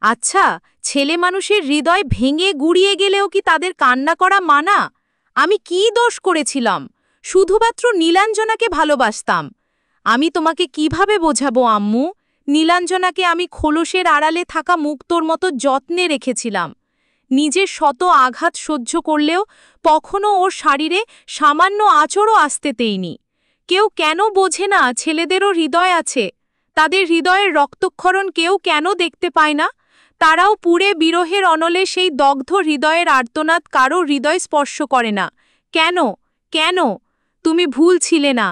আচ্ছা, ছেলে মানুষের হৃদয় ভেঙে গুড়িয়ে গেলেও কি তাদের কান্না করা মানা? আমি কি দোষ করেছিলাম? শুধুমাত্র নীলাঞ্জনাকে ভালোবাসতাম। আমি তোমাকে কিভাবে বোঝাবো আম্মু? নীলাঞ্জনাকে আমি খোলসের আড়ালে থাকা মুক্তোর মতো যত্নে রেখেছিলাম। নিজের শত আঘাত সহ্য করলেও কখনো ওর শরীরে সামান্য আঁচড়ও আসতে দেইনি। কেউ কেন বোঝে না ছেলেদেরও হৃদয় আছে? তাদের হৃদয়ের রক্তক্ষরণ কেউ কেন দেখতে পায় না? তারাও পুড়ে বিরহের অনলে সেই দগ্ধ হৃদয়ের আর্তনাদ কারো হৃদয় স্পর্শ করে না। কেন? কেন? তুমি ভুল ছিলে না।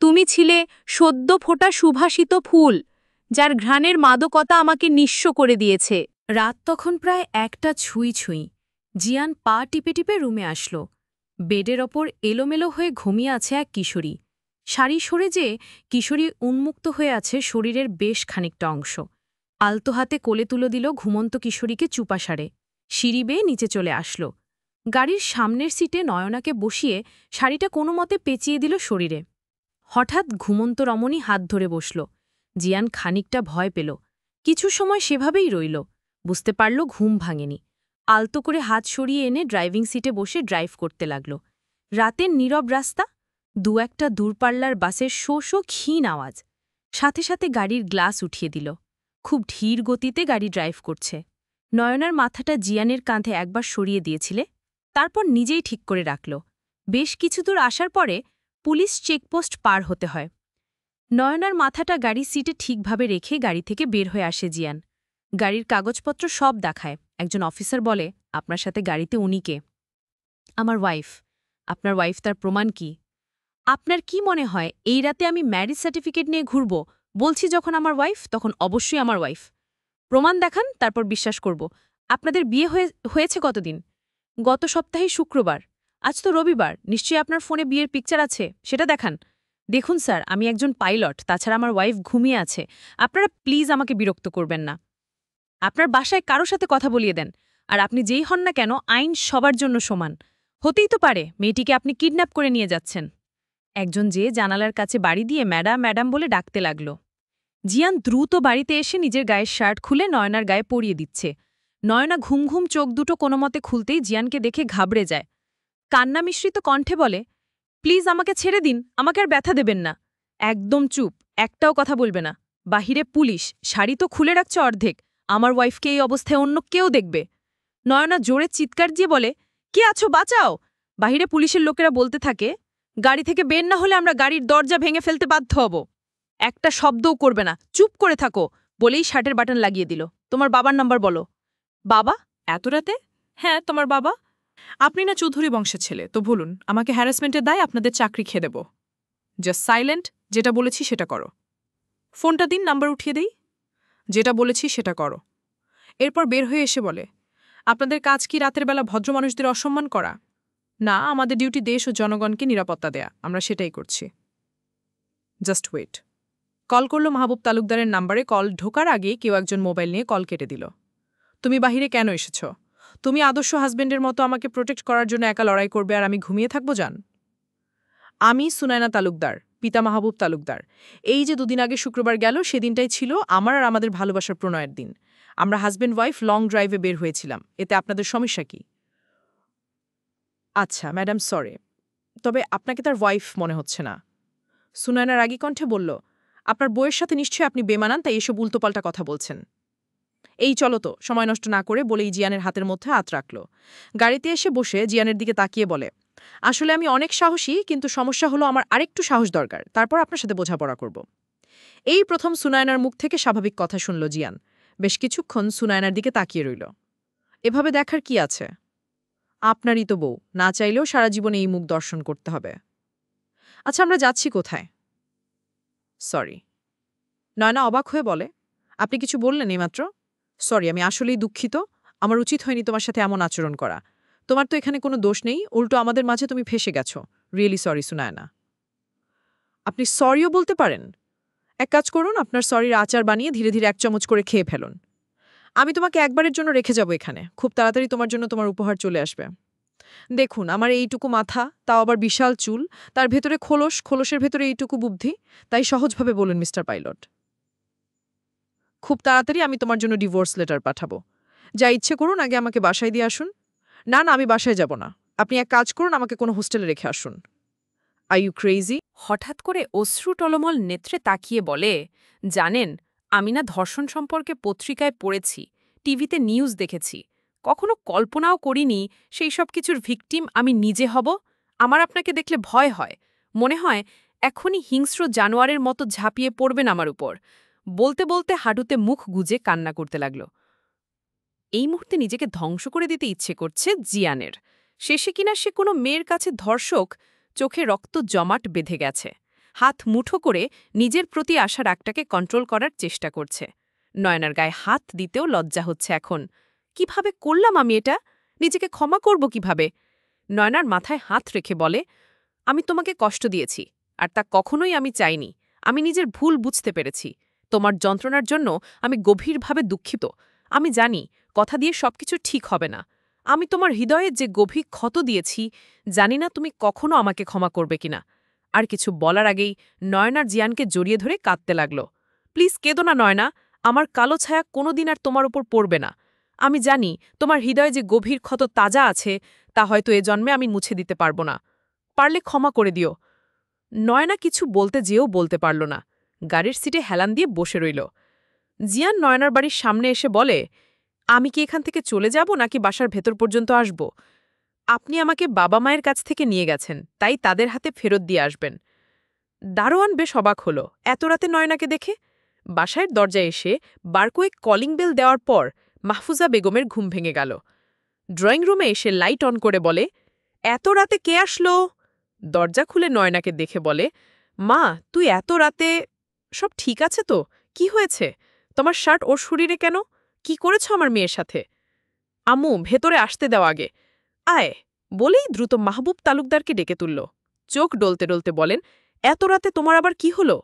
তুমি ছিলে সদ্য ফোটা সুভাষিত ফুল, যার ঘ্রাণের মাদকতা আমাকে নিঃস্ব করে দিয়েছে। রাত তখন প্রায় 1টা ছুঁই ছুঁই। জিয়ান পা টিপে টিপে রুমে আসল। বেডের ওপর এলোমেলো হয়ে ঘুমিয়ে আছে এক কিশোরী। শাড়ি সরে যে কিশোরী উন্মুক্ত হয়ে আছে শরীরের বেশ খানিকটা অংশ। আলতো হাতে কোলে তুলে দিল ঘুমন্ত কিশোরীকে চুপাসারে। সিঁড়ি বেয়ে নিচে চলে আসল। গাড়ির সামনের সিটে নয়নাকে বসিয়ে শাড়িটা কোনো মতে পেঁচিয়ে দিল শরীরে। হঠাৎ ঘুমন্ত রমণী হাত ধরে বসল। জিয়ান খানিকটা ভয় পেল। কিছু সময় সেভাবেই রইল। বুঝতে পারল ঘুম ভাঙেনি। আলতো করে হাত সরিয়ে এনে ড্রাইভিং সিটে বসে ড্রাইভ করতে লাগল। রাতের নীরব রাস্তা, একটা দূরপাল্লার বাসের শো শো ক্ষীণ আওয়াজ। সাথে সাথে গাড়ির গ্লাস উঠিয়ে দিল। খুব ধীর গতিতে গাড়ি ড্রাইভ করছে। নয়নার মাথাটা জিয়ানের কাঁধে একবার সরিয়ে দিয়েছিলে, তারপর নিজেই ঠিক করে রাখল। বেশ কিছু দূর আসার পরে পুলিশ চেকপোস্ট পার হতে হয়। নয়নার মাথাটা গাড়ির সিটে ঠিকভাবে রেখে গাড়ি থেকে বের হয়ে আসে জিয়ান। গাড়ির কাগজপত্র সব দেখায়। একজন অফিসার বলে, আপনার সাথে গাড়িতে উনি কে? আমার ওয়াইফ। আপনার ওয়াইফ, তার প্রমাণ কি? আপনার কি মনে হয় এই রাতে আমি ম্যারেজ সার্টিফিকেট নিয়ে ঘুরব? বলছি যখন আমার ওয়াইফ, তখন অবশ্যই আমার ওয়াইফ। প্রমাণ দেখান, তারপর বিশ্বাস করব। আপনাদের বিয়ে হয়েছে কতদিন? গত সপ্তাহে শুক্রবার। আজ তো রবিবার, নিশ্চয়ই আপনার ফোনে বিয়ের পিকচার আছে, সেটা দেখান। দেখুন স্যার, আমি একজন পাইলট, তাছাড়া আমার ওয়াইফ ঘুমিয়ে আছে। আপনারা প্লিজ আমাকে বিরক্ত করবেন না। আপনার বাসায় কারো সাথে কথা বলিয়ে দেন। আর আপনি যেই হন না কেন, আইন সবার জন্য সমান। হতেই তো পারে মেয়েটিকে আপনি কিডন্যাপ করে নিয়ে যাচ্ছেন। একজন যে জানালার কাছে বাড়ি দিয়ে ম্যাডাম ম্যাডাম বলে ডাকতে লাগল। জিয়ান দ্রুত বাড়িতে এসে নিজের গায়ের শার্ট খুলে নয়নার গায়ে পরিয়ে দিচ্ছে। নয়না ঘুম ঘুম চোখ দুটো কোনোমতে খুলতেই জিয়ানকে দেখে ঘাবড়ে যায়। কান্না মিশ্রিত কণ্ঠে বলে, প্লিজ আমাকে ছেড়ে দিন, আমাকে আর ব্যথা দেবেন না। একদম চুপ, একটাও কথা বলবে না। বাহিরে পুলিশ, শাড়ি তো খুলে রাখছে অর্ধেক। আমার ওয়াইফকে এই অবস্থায় অন্য কেউ দেখবে। নয়না জোরে চিৎকার দিয়ে বলে, কে আছো, বাঁচাও। বাহিরে পুলিশের লোকেরা বলতে থাকে, গাড়ি থেকে বের না হলে আমরা গাড়ির দরজা ভেঙে ফেলতে বাধ্য হব। একটা শব্দও করবে না, চুপ করে থাকো, বলেই শার্টের বাটন লাগিয়ে দিল। তোমার বাবার নাম্বার বলো। বাবা? এত রাতে? হ্যাঁ, তোমার বাবা। আপনি না চৌধুরী বংশের ছেলে, তো বলুন, আমাকে হ্যারাসমেন্টের দায় আপনাদের চাকরি খেয়ে দেব। জাস্ট সাইলেন্ট, যেটা বলেছি সেটা করো। ফোনটা দিন, নাম্বার উঠিয়ে দেই। যেটা বলেছি সেটা করো। এরপর বের হয়ে এসে বলে, আপনাদের কাজ কি রাতের বেলা ভদ্র মানুষদের অসম্মান করা? না, আমাদের ডিউটি দেশ ও জনগণকে নিরাপত্তা দেয়া, আমরা সেটাই করছি। Just wait. কল করল মাহবুব তালুকদারের নাম্বারে। কল ঢোকার আগে কেউ একজন মোবাইল নিয়ে কল কেটে দিল। তুমি বাহিরে কেন এসেছ? তুমি আদর্শ হাজবেন্ডের মতো আমাকে প্রোটেক্ট করার জন্য একা লড়াই করবে আর আমি ঘুমিয়ে থাকবো? জান, আমি সুনায়না তালুকদার, পিতা মাহবুব তালুকদার। এই যে দুদিন আগে শুক্রবার গেল, সেদিনটাই ছিল আমার আর আমাদের ভালোবাসার প্রণয়ের দিন। আমরা হাজব্যান্ড ওয়াইফ লং ড্রাইভে বের হয়েছিলাম। এতে আপনাদের সমস্যা কি? আচ্ছা ম্যাডাম, সরি। তবে আপনাকে তার ওয়াইফ মনে হচ্ছে না। সুনয়না রাগী কণ্ঠে বলল, আপনার বইয়ের সাথে নিশ্চয়ই আপনি বেমানান, তাই এসব উল্টোপাল্টা কথা বলছেন। এই চলো তো, সময় নষ্ট না করে বলেই জিয়ানের হাতের মধ্যে হাত রাখল। গাড়িতে এসে বসে জিয়ানের দিকে তাকিয়ে বলে, আসলে আমি অনেক সাহসী, কিন্তু সমস্যা হলো আমার আরেকটু সাহস দরকার, তারপর আপনার সাথে বোঝাপড়া করব। এই প্রথম সুনয়নার মুখ থেকে স্বাভাবিক কথা শুনল জিয়ান। বেশ কিছুক্ষণ সুনয়নার দিকে তাকিয়ে রইল। এভাবে দেখার কি আছে? আপনারই তো বউ, না চাইলেও সারা জীবনে এই মুখ দর্শন করতে হবে। আচ্ছা, আমরা যাচ্ছি কোথায়? সরি। নয়না অবাক হয়ে বলে, আপনি কিছু বললেন এইমাত্র? সরি, আমি আসলেই দুঃখিত। আমার উচিত হয়নি তোমার সাথে এমন আচরণ করা। তোমার তো এখানে কোনো দোষ নেই, উল্টো আমাদের মাঝে তুমি ফেসে গেছো। Really sorry Sunayana. আপনি সরিও বলতে পারেন? এক কাজ করুন, আপনার সরির আচার বানিয়ে ধীরে ধীরে 1 চামচ করে খেয়ে ফেলুন। আমি তোমাকে একবারের জন্য রেখে যাব এখানে, খুব তাড়াতাড়ি তোমার জন্য তোমার উপহার চলে আসবে। দেখুন, আমার এইটুকু মাথা, তাও আবার বিশাল চুল, তার ভেতরে খোলস, খোলসের ভেতরে এইটুকু বুদ্ধি, তাই সহজভাবে বলুন মিস্টার পাইলট। খুব তাড়াতাড়ি আমি তোমার জন্য ডিভোর্স লেটার পাঠাবো। যা ইচ্ছে করুন, আগে আমাকে বাসায় দিয়ে আসুন। না না, আমি বাসায় যাব না। আপনি এক কাজ করুন, আমাকে কোনো হোস্টেলে রেখে আসুন। Are you crazy? হঠাৎ করে অশ্রু টলমল নেত্রে তাকিয়ে বলে, জানেন, আমি না ধর্ষণ সম্পর্কে পত্রিকায় পড়েছি, টিভিতে নিউজ দেখেছি, কখনো কল্পনাও করিনি সেই সব কিছুর ভিকটিম আমি নিজে হব। আমার আপনাকে দেখলে ভয় হয়, মনে হয় এখনই হিংস্র জানোয়ারের মতো ঝাঁপিয়ে পড়বেন আমার উপর। বলতে বলতে হাঁটুতে মুখ গুজে কান্না করতে লাগল। এই মুহূর্তে নিজেকে ধ্বংস করে দিতে ইচ্ছে করছে জিয়ানের। শেষে কিনা সে কোনো মেয়ের কাছে ধর্ষক, চোখে রক্ত জমাট বেঁধে গেছে। হাত মুঠো করে নিজের প্রতি আসা রাগটাকে কন্ট্রোল করার চেষ্টা করছে। নয়নার গায়ে হাত দিতেও লজ্জা হচ্ছে এখন। কিভাবে করলাম আমি এটা? নিজেকে ক্ষমা করব কিভাবে? নয়নার মাথায় হাত রেখে বলে, আমি তোমাকে কষ্ট দিয়েছি, আর তা কখনোই আমি চাইনি। আমি নিজের ভুল বুঝতে পেরেছি। তোমার যন্ত্রণার জন্য আমি গভীরভাবে দুঃখিত। আমি জানি কথা দিয়ে সবকিছু ঠিক হবে না। আমি তোমার হৃদয়ে যে গভীর ক্ষত দিয়েছি, জানি না তুমি কখনো আমাকে ক্ষমা করবে কিনা। আর কিছু বলার আগেই নয়নার জিয়ানকে জড়িয়ে ধরে কাঁদতে লাগল। প্লিজ কেঁদো না নয়না, আমার কালো ছায়া কোনোদিন আর তোমার উপর পড়বে না। আমি জানি তোমার হৃদয়ে যে গভীর ক্ষত তাজা আছে, তা হয়তো এ জন্মে আমি মুছে দিতে পারব না। পারলে ক্ষমা করে দিও। নয়না কিছু বলতে যেও বলতে পারল না। গাড়ির সিটে হেলান দিয়ে বসে রইল। জিয়ান নয়নার বাড়ির সামনে এসে বলে, আমি কি এখান থেকে চলে যাব নাকি বাসার ভেতর পর্যন্ত আসব? আপনি আমাকে বাবা মায়ের কাছ থেকে নিয়ে গেছেন, তাই তাদের হাতে ফেরত দিয়ে আসবেন। দারোয়ান বেশ অবাক হল এত রাতে নয়নাকে দেখে। বাসায় দরজায় এসে বারকোয়েক কলিং বেল দেওয়ার পর মাহফুজা বেগমের ঘুম ভেঙে গেল। ড্রয়িং রুমে এসে লাইট অন করে বলে, এত রাতে কে আসলো? দরজা খুলে নয়নাকে দেখে বলে, মা, তুই এত রাতে? সব ঠিক আছে তো? কি হয়েছে? তোমার শার্ট ওর শরীরে কেন? কি করেছ আমার মেয়ের সাথে? আম্মু, ভেতরে আসতে দাও আগে। আয় বলেই দ্রুত মাহবুব তালুকদারকে ডেকে তুলল। চোখ ডলতে ডলতে বলেন, এত রাতে তোমার আবার কি হলো?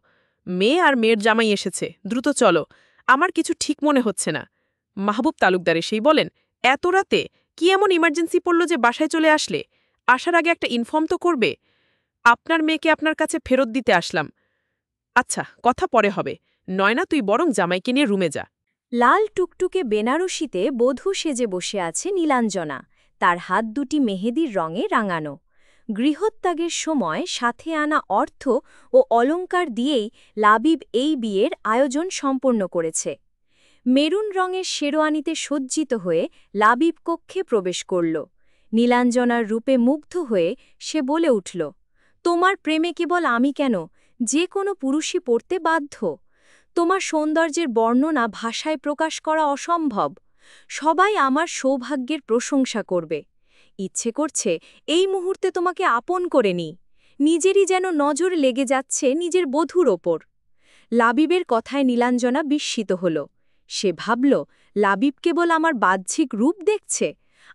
মেয়ে আর মেয়ের জামাই এসেছে, দ্রুত চলো, আমার কিছু ঠিক মনে হচ্ছে না। মাহবুব তালুকদার এসেই বলেন, এত রাতে কি এমন ইমার্জেন্সি পড়ল যে বাসায় চলে আসলে? আসার আগে একটা ইনফর্ম তো করবে। আপনার মেয়েকে আপনার কাছে ফেরত দিতে আসলাম। আচ্ছা, কথা পরে হবে। নয়না, তুই বরং জামাইকে নিয়ে রুমে যা। লাল টুকটুকে বেনারসিতে বধূ সেজে বসে আছে নীলাঞ্জনা, তার হাত দুটি মেহেদির রঙে রাঙানো। গৃহত্যাগের সময় সাথে আনা অর্থ ও অলংকার দিয়েই লাবিব এই বিয়ের আয়োজন সম্পন্ন করেছে। মেরুন রঙের শেরওয়ানিতে সজ্জিত হয়ে লাবিব কক্ষে প্রবেশ করল। নীলাঞ্জনার রূপে মুগ্ধ হয়ে সে বলে উঠল, তোমার প্রেমে কেবল আমি কেন, যে কোনো পুরুষই পড়তে বাধ্য। তোমার সৌন্দর্যের বর্ণনা ভাষায় প্রকাশ করা অসম্ভব। সবাই আমার সৌভাগ্যের প্রশংসা করবে। ইচ্ছে করছে এই মুহূর্তে তোমাকে আপন করে নিই। নিজেরই যেন নজর লেগে যাচ্ছে নিজের বধূর ওপর। লাবিবের কথায় নীলাঞ্জনা বিস্মিত হল। সে ভাবল, লাবিব কেবল আমার বাহ্যিক রূপ দেখছে,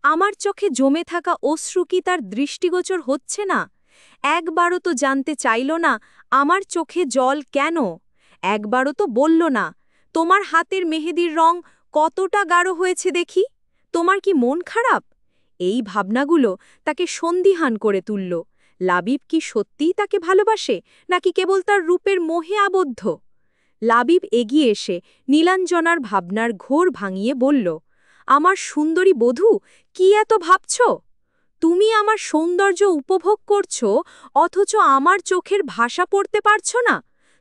আমার চোখে জমে থাকা অশ্রু কি তার দৃষ্টিগোচর হচ্ছে না? একবারও তো জানতে চাইল না আমার চোখে জল কেন। একবারও তো বলল না, তোমার হাতের মেহেদির রং কতটা গাঢ় হয়েছে দেখি, তোমার কি মন খারাপ? এই ভাবনাগুলো তাকে সন্দিহান করে তুলল। লাবিব কি সত্যিই তাকে ভালোবাসে, নাকি কেবল তার রূপের মোহে আবদ্ধ? লাবিব এগিয়ে এসে নীলাঞ্জনার ভাবনার ঘোর ভাঙিয়ে বলল, আমার সুন্দরী বধূ, কি এত ভাবছ? তুমি আমার সৌন্দর্য উপভোগ করছো অথচ আমার চোখের ভাষা পড়তে পারছো না?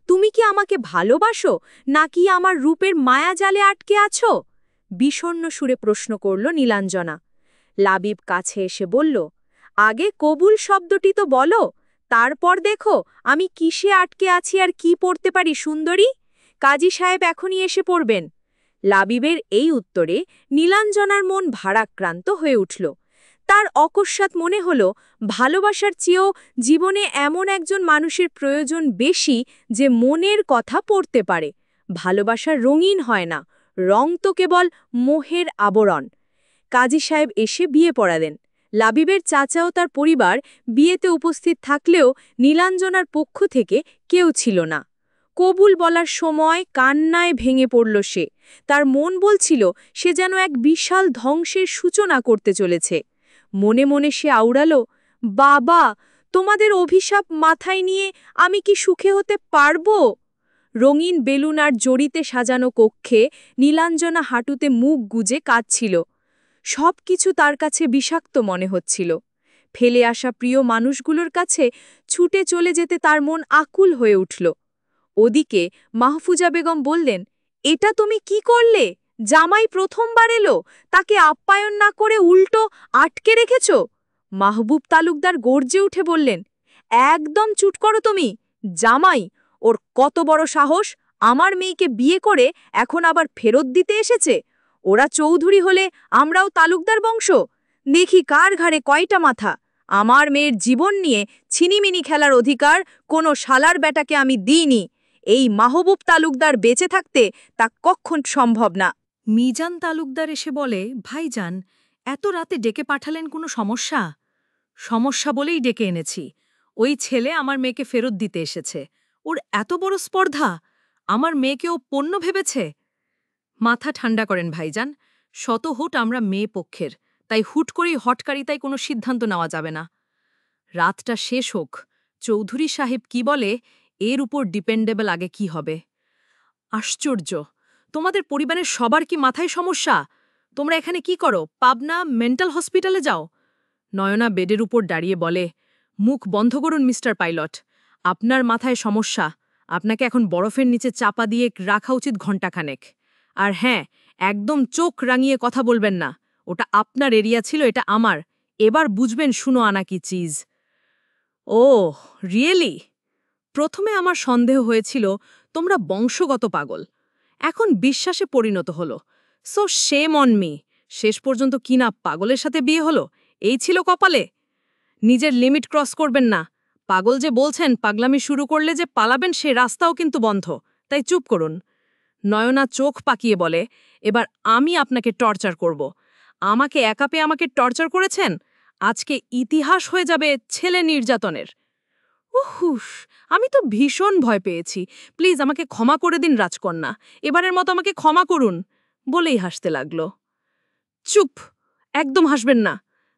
তুমি কি আমাকে ভালোবাসো নাকি আমার রূপের মায়াজালে আটকে আছো? বিষণ্ণ সুরে প্রশ্ন করল নীলাঞ্জনা। লাবিব কাছে এসে বলল, আগে কবুল শব্দটি তো বলো, তারপর দেখো আমি কিসে আটকে আছি আর কি পড়তে পারি সুন্দরী। কাজী সাহেব এখনই এসে পড়বেন। লাবিবের এই উত্তরে নীলাঞ্জনার মন ভারাক্রান্ত হয়ে উঠল। তার অকস্মাৎ মনে হল ভালোবাসার চেয়েও জীবনে এমন একজন মানুষের প্রয়োজন বেশি যে মনের কথা পড়তে পারে। ভালোবাসা রঙিন হয় না, রং তো কেবল মোহের আবরণ। কাজী সাহেব এসে বিয়ে পড়ালেন। লাবিবের চাচা ও তার পরিবার বিয়েতে উপস্থিত থাকলেও নীলাঞ্জনার পক্ষ থেকে কেউ ছিল না। কবুল বলার সময় কান্নায় ভেঙে পড়ল সে। তার মন বলছিল সে যেন এক বিশাল ধ্বংসের সূচনা করতে চলেছে। মনে মনে সে আওড়ালো, বাবা, তোমাদের অভিশাপ মাথায় নিয়ে আমি কি সুখে হতে পারবো? রঙিন বেলুন আর জড়িতে সাজানো কক্ষে নীলাঞ্জনা হাঁটুতে মুখ গুজে কাঁদছিল। সব কিছু তার কাছে বিষাক্ত মনে হচ্ছিল। ফেলে আসা প্রিয় মানুষগুলোর কাছে ছুটে চলে যেতে তার মন আকুল হয়ে উঠল। ওদিকে মাহফুজা বেগম বললেন, এটা তুমি কি করলে? জামাই প্রথমবার এলো, তাকে আপ্যায়ন না করে উল্টো আটকে রেখেছ। মাহবুব তালুকদার গর্জে উঠে বললেন, একদম চুপ করো তুমি। জামাই, ওর কত বড় সাহস আমার মেয়েকে বিয়ে করে এখন আবার ফেরত দিতে এসেছে। ওরা চৌধুরী হলে আমরাও তালুকদার বংশ। দেখি কার ঘাড়ে কয়টা মাথা। আমার মেয়ের জীবন নিয়ে ছিনিমিনি খেলার অধিকার কোনো শালার বেটাকে আমি দিইনি। এই মাহবুব তালুকদার বেঁচে থাকতে তা কখন সম্ভব না। মিজান তালুকদার এসে বলে, ভাইজান, এত রাতে ডেকে পাঠালেন কোনো সমস্যা? সমস্যা বলেই ডেকে এনেছি। ওই ছেলে আমার মেয়েকে ফেরত দিতে এসেছে। ওর এত বড় স্পর্ধা! আমার মেয়েকে ও পণ্য ভেবেছে। মাথা ঠান্ডা করেন ভাইজান, শত হুট আমরা মেয়ে পক্ষের, তাই হুট করেই হটকারিতায় কোনো সিদ্ধান্ত নেওয়া যাবে না। রাতটা শেষ হোক, চৌধুরী সাহেব কি বলে এর উপর ডিপেন্ডেবল আগে কি হবে। আশ্চর্য, তোমাদের পরিবারের সবার কি মাথায় সমস্যা? তোমরা এখানে কি করো? পাবনা মেন্টাল হসপিটালে যাও। নয়না বেডের উপর দাঁড়িয়ে বলে, মুখ বন্ধ করুন মিস্টার পাইলট। আপনার মাথায় সমস্যা, আপনাকে এখন বরফের নিচে চাপা দিয়ে রাখা উচিত ঘণ্টাখানেক। আর হ্যাঁ, একদম চোখ রাঙিয়ে কথা বলবেন না। ওটা আপনার এরিয়া ছিল, এটা আমার। এবার বুঝবেন শুনো আনা কি চিজ। ওহ, রিয়েলি? প্রথমে আমার সন্দেহ হয়েছিল তোমরা বংশগত পাগল, এখন বিশ্বাসে পরিণত হলো। So shame on me. শেষ পর্যন্ত কিনা পাগলের সাথে বিয়ে হলো, এই ছিল কপালে। নিজের লিমিট ক্রস করবেন না। পাগল যে বলছেন, পাগলামি শুরু করলে যে পালাবেন সে রাস্তাও কিন্তু বন্ধ, তাই চুপ করুন। নয়না চোখ পাকিয়ে বলে, এবার আমি আপনাকে টর্চার করব। আমাকে একা পেয়ে আমাকে টর্চার করেছেন, আজকে ইতিহাস হয়ে যাবে ছেলে নির্যাতনের। উহুস, আমি তো ভীষণ ভয় পেয়েছি। প্লিজ আমাকে ক্ষমা করে দিন রাজকন্যা, এবারের মতো আমাকে ক্ষমা করুন, বলেই হাসতে লাগল। চুপ, একদম হাসবেন না।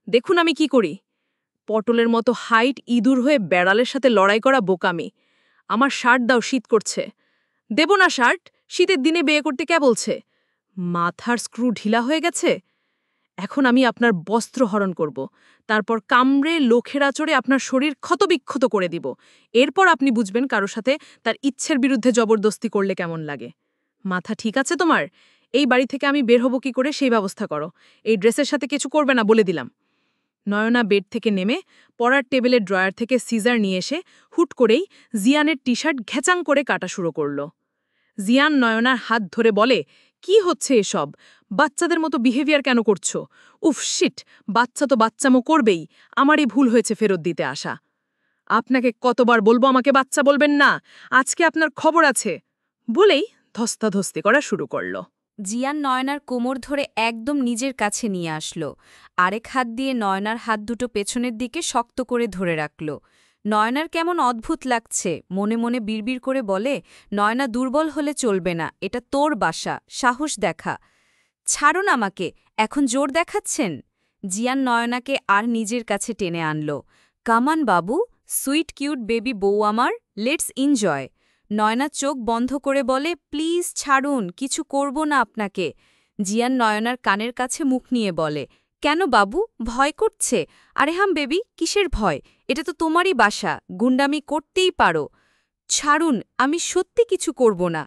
দেখুন আমি কি করি। পটলের মতো হাইট ইঁদুর হয়ে বেড়ালের সাথে লড়াই করা বোকামি। আমার শার্ট দাও, শীত করছে। দেব না শার্ট, শীতের দিনে বিয়ে করতে কে বলছে? মাথার স্ক্রু ঢিলা হয়ে গেছে। এখন আমি আপনার বস্ত্র হরণ করব, তারপর কামড়ে লোখেরা চড়ে আপনার শরীর ক্ষতবিক্ষত করে দিব। এরপর আপনি বুঝবেন কারো সাথে তার ইচ্ছের বিরুদ্ধে জবরদস্তি করলে কেমন লাগে। মাথা ঠিক আছে তোমার? এই বাড়ি থেকে আমি বের হব কি করে সেই ব্যবস্থা করো। এই ড্রেসের সাথে কিছু করবে না বলে দিলাম। নয়না বেড থেকে নেমে পড়ার টেবিলের ড্রয়ার থেকে সিজার নিয়ে এসে হুট করেই জিয়ানের টি শার্ট ঘেচাং করে কাটা শুরু করল। জিয়ান নয়নার হাত ধরে বলে, কি হচ্ছে এসব? বাচ্চাদের মতো বিহেভিয়ার কেন করছো? উফ শিট, বাচ্চা তো বাচ্চামো করবেই। আমারই ভুল হয়েছে ফেরত দিতে আসা। আপনাকে কতবার বলবো আমাকে বাচ্চা বলবেন না, আজকে আপনার খবর আছে, বলেই ধস্তাধস্তি করা শুরু করল। জিয়ান নয়নার কোমর ধরে একদম নিজের কাছে নিয়ে আসলো। আরেক হাত দিয়ে নয়নার হাত দুটো পেছনের দিকে শক্ত করে ধরে রাখল। নয়নার কেমন অদ্ভুত লাগছে, মনে মনে বিড়বিড় করে বলে, নয়না দুর্বল হলে চলবে না, এটা তোর বাসা, সাহস দেখা। ছাড়ুন আমাকে, এখন জোর দেখাচ্ছেন। জিয়ান নয়নাকে আর নিজের কাছে টেনে আনল। কামান বাবু, সুইট কিউট বেবি বউ আমার, লেটস এনজয়। নয়না চোখ বন্ধ করে বলে, প্লিজ ছাড়ুন, কিছু করব না আপনাকে। জিয়ান নয়নার কানের কাছে মুখ নিয়ে বলে, কেন বাবু, ভয় করছে? আরে হাম বেবি, কিসের ভয়? এটা তো তোমারই বাসা, গুন্ডামি করতেই পারো। ছাড়ুন, আমি সত্যি কিছু করব না।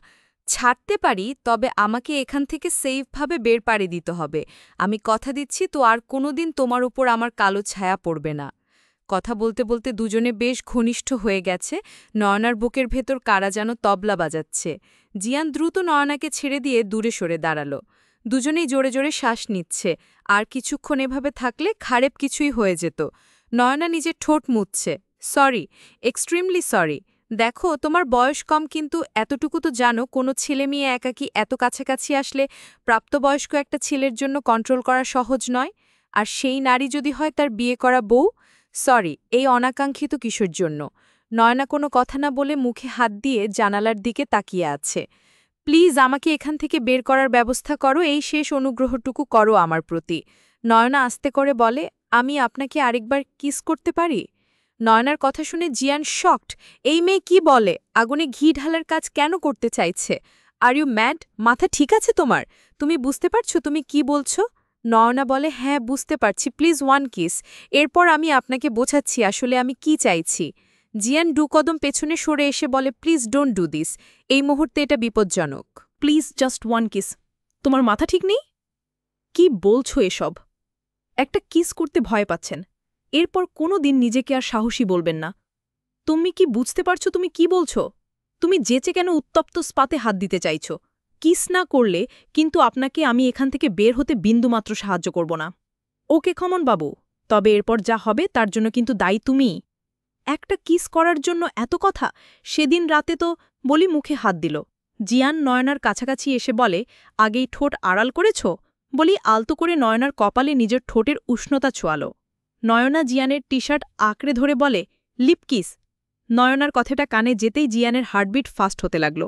ছাড়তে পারি, তবে আমাকে এখান থেকে সেফভাবে বের পাড়ি দিতে হবে। আমি কথা দিচ্ছি তো আর কোনোদিন তোমার উপর আমার কালো ছায়া পড়বে না। কথা বলতে বলতে দুজনে বেশ ঘনিষ্ঠ হয়ে গেছে। নয়নার বুকের ভেতর কারা যেন তবলা বাজাচ্ছে। জিয়ান দ্রুত নয়নাকে ছেড়ে দিয়ে দূরে সরে দাঁড়াল। দুজনেই জোরে জোরে শ্বাস নিচ্ছে। আর কিছুক্ষণ এভাবে থাকলে খারাপ কিছুই হয়ে যেত। নয়না নিজের ঠোঁট মুছছে। Sorry, extremely sorry. দেখো, তোমার বয়স কম, কিন্তু এতটুকু তো জানো কোনো ছেলে মেয়ে একাকী এত কাছাকাছি আসলে প্রাপ্তবয়স্ক একটা ছেলের জন্য কন্ট্রোল করা সহজ নয়। আর সেই নারী যদি হয় তার বিয়ে করা বউ। সরি, এই অনাকাঙ্ক্ষিত কিশোর জন্য। নয়না কোনো কথা না বলে মুখে হাত দিয়ে জানালার দিকে তাকিয়ে আছে। প্লিজ আমাকে এখান থেকে বের করার ব্যবস্থা করো, এই শেষ অনুগ্রহটুকু করো আমার প্রতি। নয়না আস্তে করে বলে, আমি আপনাকে আরেকবার কিস করতে পারি? নয়নার কথা শুনে জিয়ান শকড। এই মেয়ে কি বলে? আগুনে ঘি ঢালার কাজ কেন করতে চাইছে? Are you mad? মাথা ঠিক আছে তোমার? তুমি বুঝতে পারছো তুমি কি বলছো? নয়না বলে, হ্যাঁ বুঝতে পারছি, প্লিজ ওয়ান কিস। এরপর আমি আপনাকে বোঝাচ্ছি আসলে আমি কি চাইছি। জিয়ান 2 কদম পেছনে সরে এসে বলে, প্লিজ ডোন্ট ডু দিস। এই মুহূর্তে এটা বিপজ্জনক। Please just one kiss. তোমার মাথা ঠিক নেই? কি বলছো এসব? একটা কিস করতে ভয় পাচ্ছেন, এরপর কোনো দিন নিজেকে আর সাহসী বলবেন না। তুমি কি বুঝতে পারছো তুমি কি বলছো? তুমি যেচে কেন উত্তপ্ত স্পাতে হাত দিতে চাইছো? কিস না করলে কিন্তু আপনাকে আমি এখান থেকে বের হতে বিন্দুমাত্র সাহায্য করব না। ওকে খমন বাবু, তবে এরপর যা হবে তার জন্য কিন্তু দায়ী তুমি। একটা কিস করার জন্য এত কথা? সেদিন রাতে তো বলি মুখে হাত দিল। জিয়ান নয়নার কাছাকাছি এসে বলে, আগেই ঠোঁট আড়াল করেছ? বলি আলতো করে নয়নার কপালে নিজের ঠোঁটের উষ্ণতা ছোঁয়াল। নয়না জিয়ানের টি শার্ট আঁকড়ে ধরে বলে, লিপ কিস। নয়নার কথাটা কানে যেতেই জিয়ানের হার্টবিট ফাস্ট হতে লাগল।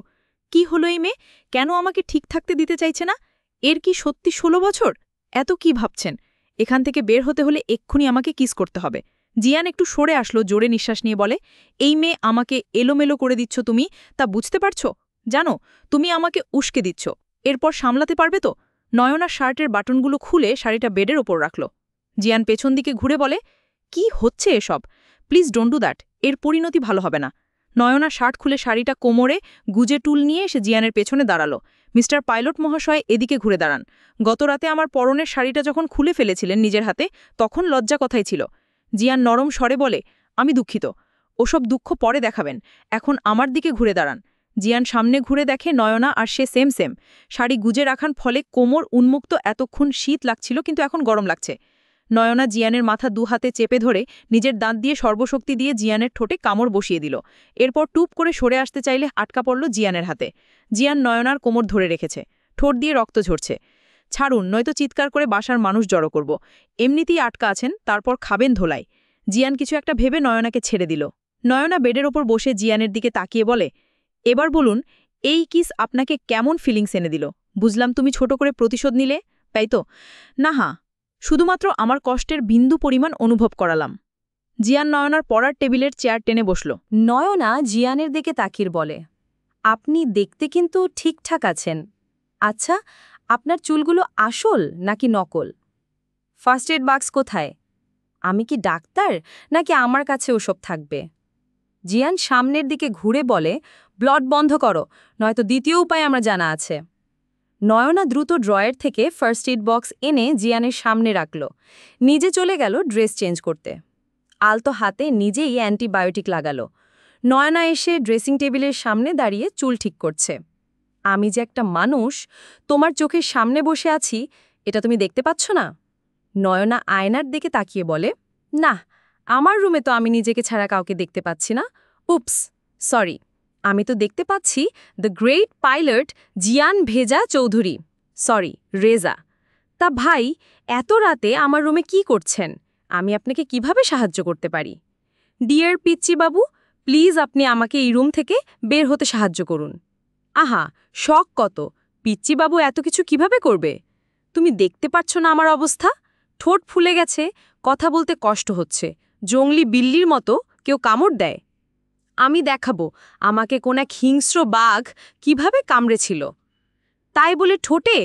কি হলো এই মেয়ে? কেন আমাকে ঠিক থাকতে দিতে চাইছে না? এর কি সত্যি 16 বছর? এত কি ভাবছেন? এখান থেকে বের হতে হলে এক্ষুনি আমাকে কিস করতে হবে। জিয়ান একটু সরে আসলো, জোরে নিঃশ্বাস নিয়ে বলে, এই মেয়ে আমাকে এলোমেলো করে দিচ্ছ তুমি, তা বুঝতে পারছো? জানো, তুমি আমাকে উস্কে দিচ্ছ। এরপর সামলাতে পারবে তো? নয়না শার্টের বাটনগুলো খুলে শাড়িটা বেডের ওপর রাখল। জিয়ান পেছন দিকে ঘুরে বলে, কি হচ্ছে এসব? প্লিজ ডোন্ট ডু দ্যাট, এর পরিণতি ভালো হবে না। নয়না শার্ট খুলে শাড়িটা কোমরে গুজে টুল নিয়ে এসে জিয়ানের পেছনে দাঁড়ালো। মিস্টার পাইলট মহাশয় এদিকে ঘুরে দাঁড়ান। গতরাতে আমার পরনের শাড়িটা যখন খুলে ফেলেছিলেন নিজের হাতে, তখন লজ্জা কথাই ছিল। জিয়ান নরম স্বরে বলে, আমি দুঃখিত। ওসব দুঃখ পরে দেখাবেন, এখন আমার দিকে ঘুরে দাঁড়ান। জিয়ান সামনে ঘুরে দেখে নয়না আর সে সেম সেম। শাড়ি গুজে রাখার ফলে কোমর উন্মুক্ত, এতক্ষণ শীত লাগছিল কিন্তু এখন গরম লাগছে। নয়না জিয়ানের মাথা 2 হাতে চেপে ধরে নিজের দাঁত দিয়ে সর্বশক্তি দিয়ে জিয়ানের ঠোঁটে কামড় বসিয়ে দিল। এরপর টুপ করে সরে আসতে চাইলে আটকা পড়ল জিয়ানের হাতে। জিয়ান নয়নার কোমর ধরে রেখেছে, ঠোঁট দিয়ে রক্ত ঝরছে। ছাড়ুন, নয়তো চিৎকার করে বাসার মানুষ জড়ো করব। এমনিতেই আটকা আছেন, তারপর খাবেন ধোলাই। জিয়ান কিছু একটা ভেবে নয়নাকে ছেড়ে দিল। নয়না বেডের ওপর বসে জিয়ানের দিকে তাকিয়ে বলে, এবার বলুন, এই কিস আপনাকে কেমন ফিলিংস এনে দিল? বুঝলাম তুমি ছোট করে প্রতিশোধ নিলে, তাই তো? না, হ্যাঁ, শুধুমাত্র আমার কষ্টের বিন্দু পরিমাণ অনুভব করালাম। জিয়ান নয়নার পড়ার টেবিলের চেয়ার টেনে বসল। নয়না জিয়ানের দিকে তাকিয়ে বলে, আপনি দেখতে কিন্তু ঠিকঠাক আছেন। আচ্ছা, আপনার চুলগুলো আসল নাকি নকল? ফার্স্ট এড বাক্স কোথায়? আমি কি ডাক্তার, নাকি আমার কাছে ওসব থাকবে? জিয়ান সামনের দিকে ঘুরে বলে, ব্লড বন্ধ করো, নয়তো দ্বিতীয় উপায় আমরা জানা আছে। নয়না দ্রুত ড্রয়ার থেকে ফার্স্ট এড বক্স এনে জিয়ানের সামনে রাখল। নিজে চলে গেল ড্রেস চেঞ্জ করতে। আলতো হাতে নিজেই অ্যান্টিবায়োটিক লাগালো। নয়না এসে ড্রেসিং টেবিলের সামনে দাঁড়িয়ে চুল ঠিক করছে। আমি যে একটা মানুষ তোমার চোখের সামনে বসে আছি, এটা তুমি দেখতে পাচ্ছ না? নয়না আয়নার দিকে তাকিয়ে বলে, না, আমার রুমে তো আমি নিজেকে ছাড়া কাউকে দেখতে পাচ্ছি না। উপস, সরি, আমি তো দেখতে পাচ্ছি দ্য গ্রেট পাইলট জিয়ান ভেজা চৌধুরী, সরি রেজা। তা ভাই, এত রাতে আমার রুমে কি করছেন? আমি আপনাকে কিভাবে সাহায্য করতে পারি? ডিয়ার পিচ্চি বাবু, প্লিজ আপনি আমাকে এই রুম থেকে বের হতে সাহায্য করুন। আহা, শখ কত! পিচ্চি বাবু এত কিছু কিভাবে করবে? তুমি দেখতে পাচ্ছ না আমার অবস্থা? ঠোঁট ফুলে গেছে, কথা বলতে কষ্ট হচ্ছে, জংলি বিল্লির মতো কেউ কামড় দেয়। আমি দেখাবো আমাকে কোন এক হিংস্র বাঘ কিভাবে কামড়েছিল। তাই বলে ঠোঁটে?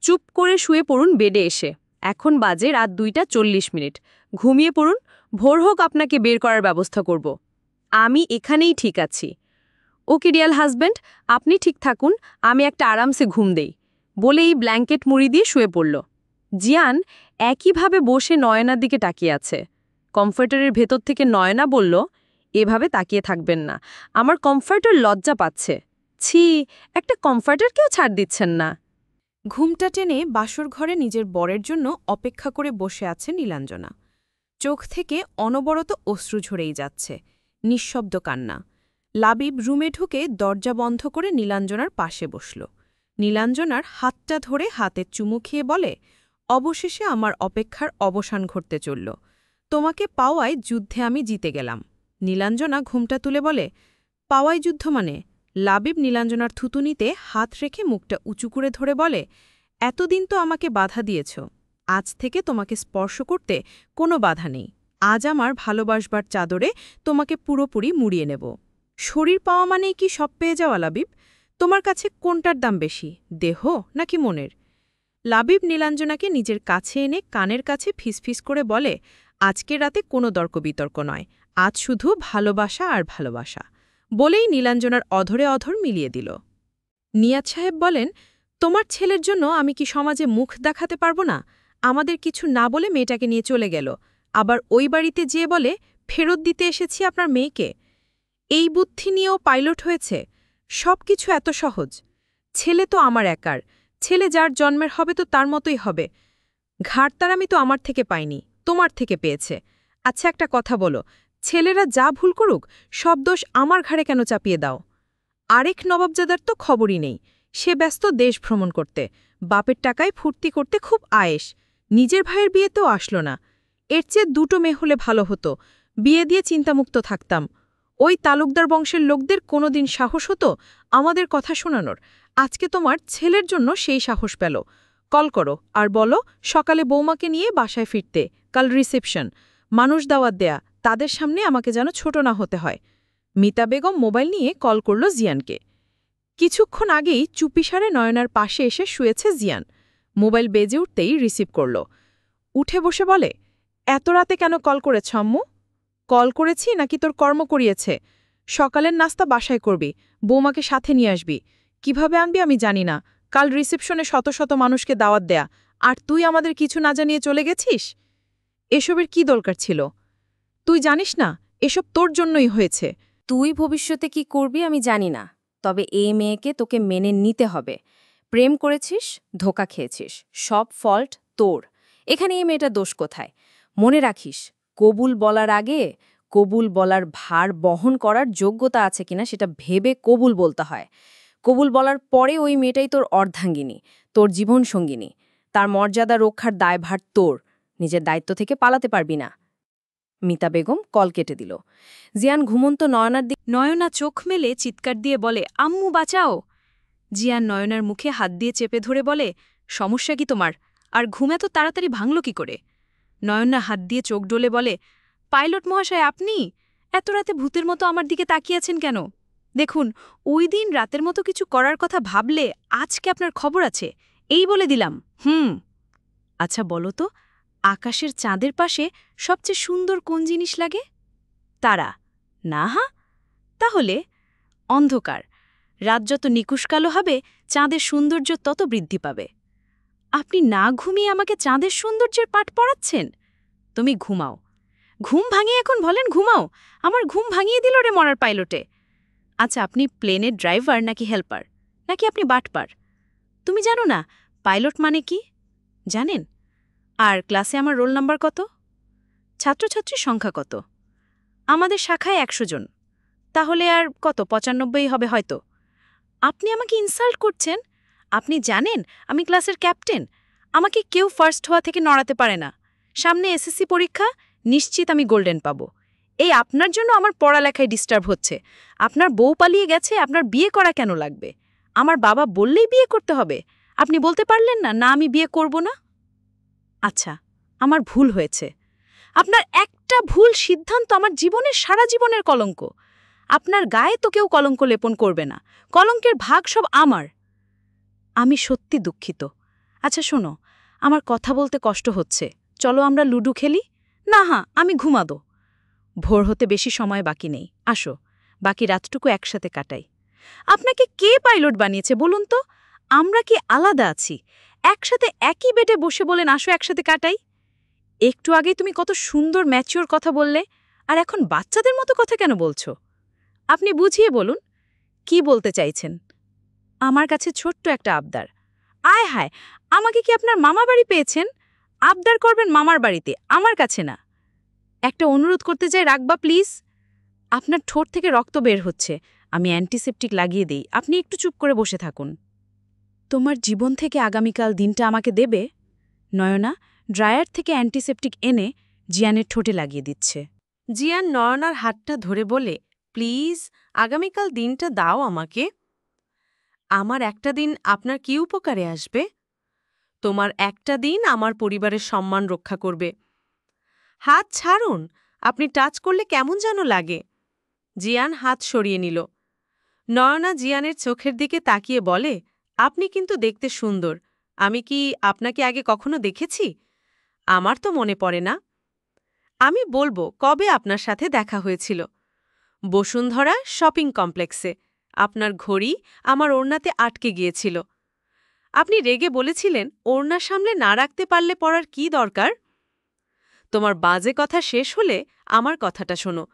চুপ করে শুয়ে পড়ুন বেডে এসে, এখন বাজে রাত 2:40। ঘুমিয়ে পড়ুন, ভোর হোক আপনাকে বের করার ব্যবস্থা করব। আমি এখানেই ঠিক আছি। ওকে ডিয়ার হাজব্যান্ড, আপনি ঠিক থাকুন, আমি একটা আরামসে ঘুম দেই বলেই ব্ল্যাঙ্কেট মুড়ি দিয়ে শুয়ে পড়ল। জিয়ান একইভাবে বসে নয়নার দিকে তাকিয়ে আছে। কমফর্টারের ভেতর থেকে নয়না বলল, এভাবে তাকিয়ে থাকবেন না, আমার কমফর্টার লজ্জা পাচ্ছে। ছি, একটা কমফর্টারকেও ছাড় দিচ্ছেন না। ঘুমটা টেনে বাসর ঘরে নিজের বরের জন্য অপেক্ষা করে বসে আছে নীলাঞ্জনা। চোখ থেকে অনবরত অশ্রু ঝরেই যাচ্ছে, নিঃশব্দ কান্না। লাবিব রুমে ঢুকে দরজা বন্ধ করে নীলাঞ্জনার পাশে বসল। নীলাঞ্জনার হাতটা ধরে হাতে চুমু খেয়ে বলে, অবশেষে আমার অপেক্ষার অবসান ঘটতে চলল। তোমাকে পাওয়ায় যুদ্ধে আমি জিতে গেলাম। নীলাঞ্জনা ঘুমটা তুলে বলে, পাওয়াই যুদ্ধ মানে? লাবিব নীলাঞ্জনার থুতুনিতে হাত রেখে মুখটা উঁচু করে ধরে বলে, এতদিন তো আমাকে বাধা দিয়েছ, আজ থেকে তোমাকে স্পর্শ করতে কোনো বাধা নেই। আজ আমার ভালোবাসবার চাদরে তোমাকে পুরোপুরি মুড়িয়ে নেব। শরীর পাওয়া মানেই কি সব পেয়ে যাওয়া লাবিব? তোমার কাছে কোনটার দাম বেশি, দেহ নাকি মনের? লাবিব নীলাঞ্জনাকে নিজের কাছে এনে কানের কাছে ফিসফিস করে বলে, আজকের রাতে কোনো তর্ক-বিতর্ক নয়, আজ শুধু ভালোবাসা আর ভালোবাসা। বলেই নীলাঞ্জনার অধরে অধর মিলিয়ে দিল। নিয়াজ সাহেব বলেন, তোমার ছেলের জন্য আমি কি সমাজে মুখ দেখাতে পারবো না? আমাদের কিছু না বলে মেয়েটাকে নিয়ে চলে গেল, আবার ওই বাড়িতে যেয়ে বলে ফেরত দিতে এসেছি আপনার মেয়েকে। এই বুদ্ধি নিয়েও পাইলট হয়েছে? সব কিছু এত সহজ? ছেলে তো আমার একার, ছেলে যার জন্মের হবে তো তার মতোই হবে। ঘাড়তারামি তো আমার থেকে পাইনি, তোমার থেকে পেয়েছে। আচ্ছা একটা কথা বলো, ছেলেরা যা ভুল করুক সব দোষ আমার ঘাড়ে কেন চাপিয়ে দাও? আরেক নবাবজাদার তো খবরই নেই, সে ব্যস্ত দেশ ভ্রমণ করতে, বাপের টাকায় ফুর্তি করতে খুব আয়েশ, নিজের ভাইয়ের বিয়েতেও আসলো না। এর চেয়ে দুটো মেয়ে হলে ভালো হতো, বিয়ে দিয়ে চিন্তামুক্ত থাকতাম। ওই তালুকদার বংশের লোকদের কোনোদিন সাহস হতো আমাদের কথা শোনানোর? আজকে তোমার ছেলের জন্য সেই সাহস পেল। কল করো আর বলো সকালে বৌমাকে নিয়ে বাসায় ফিরতে, কাল রিসেপশন, মানুষ দাওয়াত দেয়া, তাদের সামনে আমাকে যেন ছোট না হতে হয়। মিতা বেগম মোবাইল নিয়ে কল করল জিয়ানকে। কিছুক্ষণ আগেই চুপিসারে নয়নার পাশে এসে শুয়েছে জিয়ান। মোবাইল বেজে উঠতেই রিসিভ করল। উঠে বসে বলে, এত রাতে কেন কল করেছ আম্মু? কল করেছি নাকি তোর কর্ম করিয়েছে? সকালের নাস্তা বাসায় করবি, বৌমাকে সাথে নিয়ে আসবি। কিভাবে আনবি আমি জানি না, কাল রিসেপশনে শত শত মানুষকে দাওয়াত দেয়া, আর তুই আমাদের কিছু না জানিয়ে চলে গেছিস? এসবের কি দরকার ছিল? তুই জানিস না এসব তোর জন্যই হয়েছে। তুই ভবিষ্যতে কি করবি আমি জানি না, তবে এই মেয়েকে তোকে মেনে নিতে হবে। প্রেম করেছিস, ধোঁকা খেয়েছিস, সব ফল্ট তোর। এখানে এই মেয়েটা দোষ কোথায়? মনে রাখিস, কবুল বলার আগে কবুল বলার ভার বহন করার যোগ্যতা আছে কিনা সেটা ভেবে কবুল বলতে হয়। কবুল বলার পরে ওই মেয়েটাই তোর অর্ধাঙ্গিনী, তোর জীবনসঙ্গিনী। তার মর্যাদা রক্ষার দায়ভার তোর, নিজের দায়িত্ব থেকে পালাতে পারবি না। মিতা বেগম কল কেটে দিল। জিয়ান ঘুমন্ত নয়নার দিকে নয়না চোখ মেলে চিৎকার দিয়ে বলে, আম্মু বাঁচাও। জিয়ান নয়নার মুখে হাত দিয়ে চেপে ধরে বলে, সমস্যা কি তোমার? আর ঘুম এত তাড়াতাড়ি ভাঙল কি করে? নয়না হাত দিয়ে চোখ ডলে বলে, পাইলট মহাশয় আপনি এত রাতে ভূতের মতো আমার দিকে তাকিয়ে আছেন কেন? দেখুন, ওই দিন রাতের মতো কিছু করার কথা ভাবলে আজকে আপনার খবর আছে, এই বলে দিলাম। আচ্ছা বলো তো, আকাশের চাঁদের পাশে সবচেয়ে সুন্দর কোন জিনিস লাগে? তারা না? তাহলে অন্ধকার। রাত যত নিকুশ কালো হবে চাঁদের সৌন্দর্য তত বৃদ্ধি পাবে। আপনি না ঘুমিয়ে আমাকে চাঁদের সৌন্দর্যের পাঠ পড়াচ্ছেন? তুমি ঘুমাও। ঘুম ভাঙিয়ে এখন বলেন ঘুমাও? আমার ঘুম ভাঙিয়ে দিল রে মরার পাইলটে। আচ্ছা আপনি প্লেনের ড্রাইভার নাকি হেল্পার, নাকি আপনি বাটপার? তুমি জানো না পাইলট মানে কি? জানেন? আর ক্লাসে আমার রোল নাম্বার কত? ছাত্রছাত্রীর সংখ্যা কত? আমাদের শাখায় 100 জন। তাহলে আর কত, 95 হবে হয়তো। আপনি আমাকে ইনসাল্ট করছেন? আপনি জানেন আমি ক্লাসের ক্যাপ্টেন, আমাকে কেউ ফার্স্ট হওয়া থেকে নড়াতে পারে না। সামনে এসএসসি পরীক্ষা, নিশ্চিত আমি গোল্ডেন পাব। এই আপনার জন্য আমার পড়ালেখায় ডিস্টার্ব হচ্ছে। আপনার বউ পালিয়ে গেছে, আপনার বিয়ে করা কেন লাগবে? আমার বাবা বললেই বিয়ে করতে হবে? আপনি বলতে পারলেন না না আমি বিয়ে করব না? আচ্ছা, আমার ভুল হয়েছে। আপনার একটা ভুল সিদ্ধান্ত আমার জীবনের সারা জীবনের কলঙ্ক। আপনার গায়ে তো কেউ কলঙ্ক লেপন করবে না, কলঙ্কের ভাগ সব আমার। আমি সত্যি দুঃখিত। আচ্ছা শোনো, আমার কথা বলতে কষ্ট হচ্ছে, চলো আমরা লুডো খেলি। না আমি ঘুমাবো। ভোর হতে বেশি সময় বাকি নেই, আসো বাকি রাতটুকু একসাথে কাটাই। আপনাকে কে পাইলট বানিয়েছে বলুন তো? আমরা কি আলাদা আছি? একসাথে একই বেডে বসে বলেন আসো একসাথে কাটাই। একটু আগে তুমি কত সুন্দর ম্যাচিওর কথা বললে, আর এখন বাচ্চাদের মতো কথা কেন বলছো? আপনি বুঝিয়ে বলুন, কি বলতে চাইছেন? আমার কাছে ছোট্ট একটা আবদার। আয় হায়, আমাকে কি আপনার মামা বাড়ি পেয়েছেন? আবদার করবেন মামার বাড়িতে, আমার কাছে না। একটা অনুরোধ করতে চাই, রাখবা প্লিজ। আপনার ঠোঁট থেকে রক্ত বের হচ্ছে, আমি অ্যান্টিসেপটিক লাগিয়ে দিই, আপনি একটু চুপ করে বসে থাকুন। তোমার জীবন থেকে আগামীকাল দিনটা আমাকে দেবে? নয়না ড্রায়ার থেকে অ্যান্টিসেপটিক এনে জিয়ানের ঠোঁটে লাগিয়ে দিচ্ছে। জিয়ান নয়নার হাতটা ধরে বলে, প্লিজ আগামীকাল দিনটা দাও আমাকে। আমার একটা দিন আপনার কি উপকারে আসবে? তোমার একটা দিন আমার পরিবারের সম্মান রক্ষা করবে। হাত ছাড়ুন, আপনি টাচ করলে কেমন যেন লাগে। জিয়ান হাত সরিয়ে নিল। নয়না জিয়ানের চোখের দিকে তাকিয়ে বলে, আপনি কিন্তু দেখতে সুন্দর। আমি কি আপনাকে আগে কখনো দেখেছি? আমার তো মনে পড়ে না। আমি বলবো কবে আপনার সাথে দেখা হয়েছিল। বসুন্ধরা শপিং কমপ্লেক্সে। আপনার ঘড়ি আমার ওড়নাতে আটকে গিয়েছিল। আপনি রেগে বলেছিলেন, ওড়না সামলে না রাখতে পারলে পড়ার কি দরকার? তোমার বাজে কথা শেষ হলে আমার কথাটা শোনো।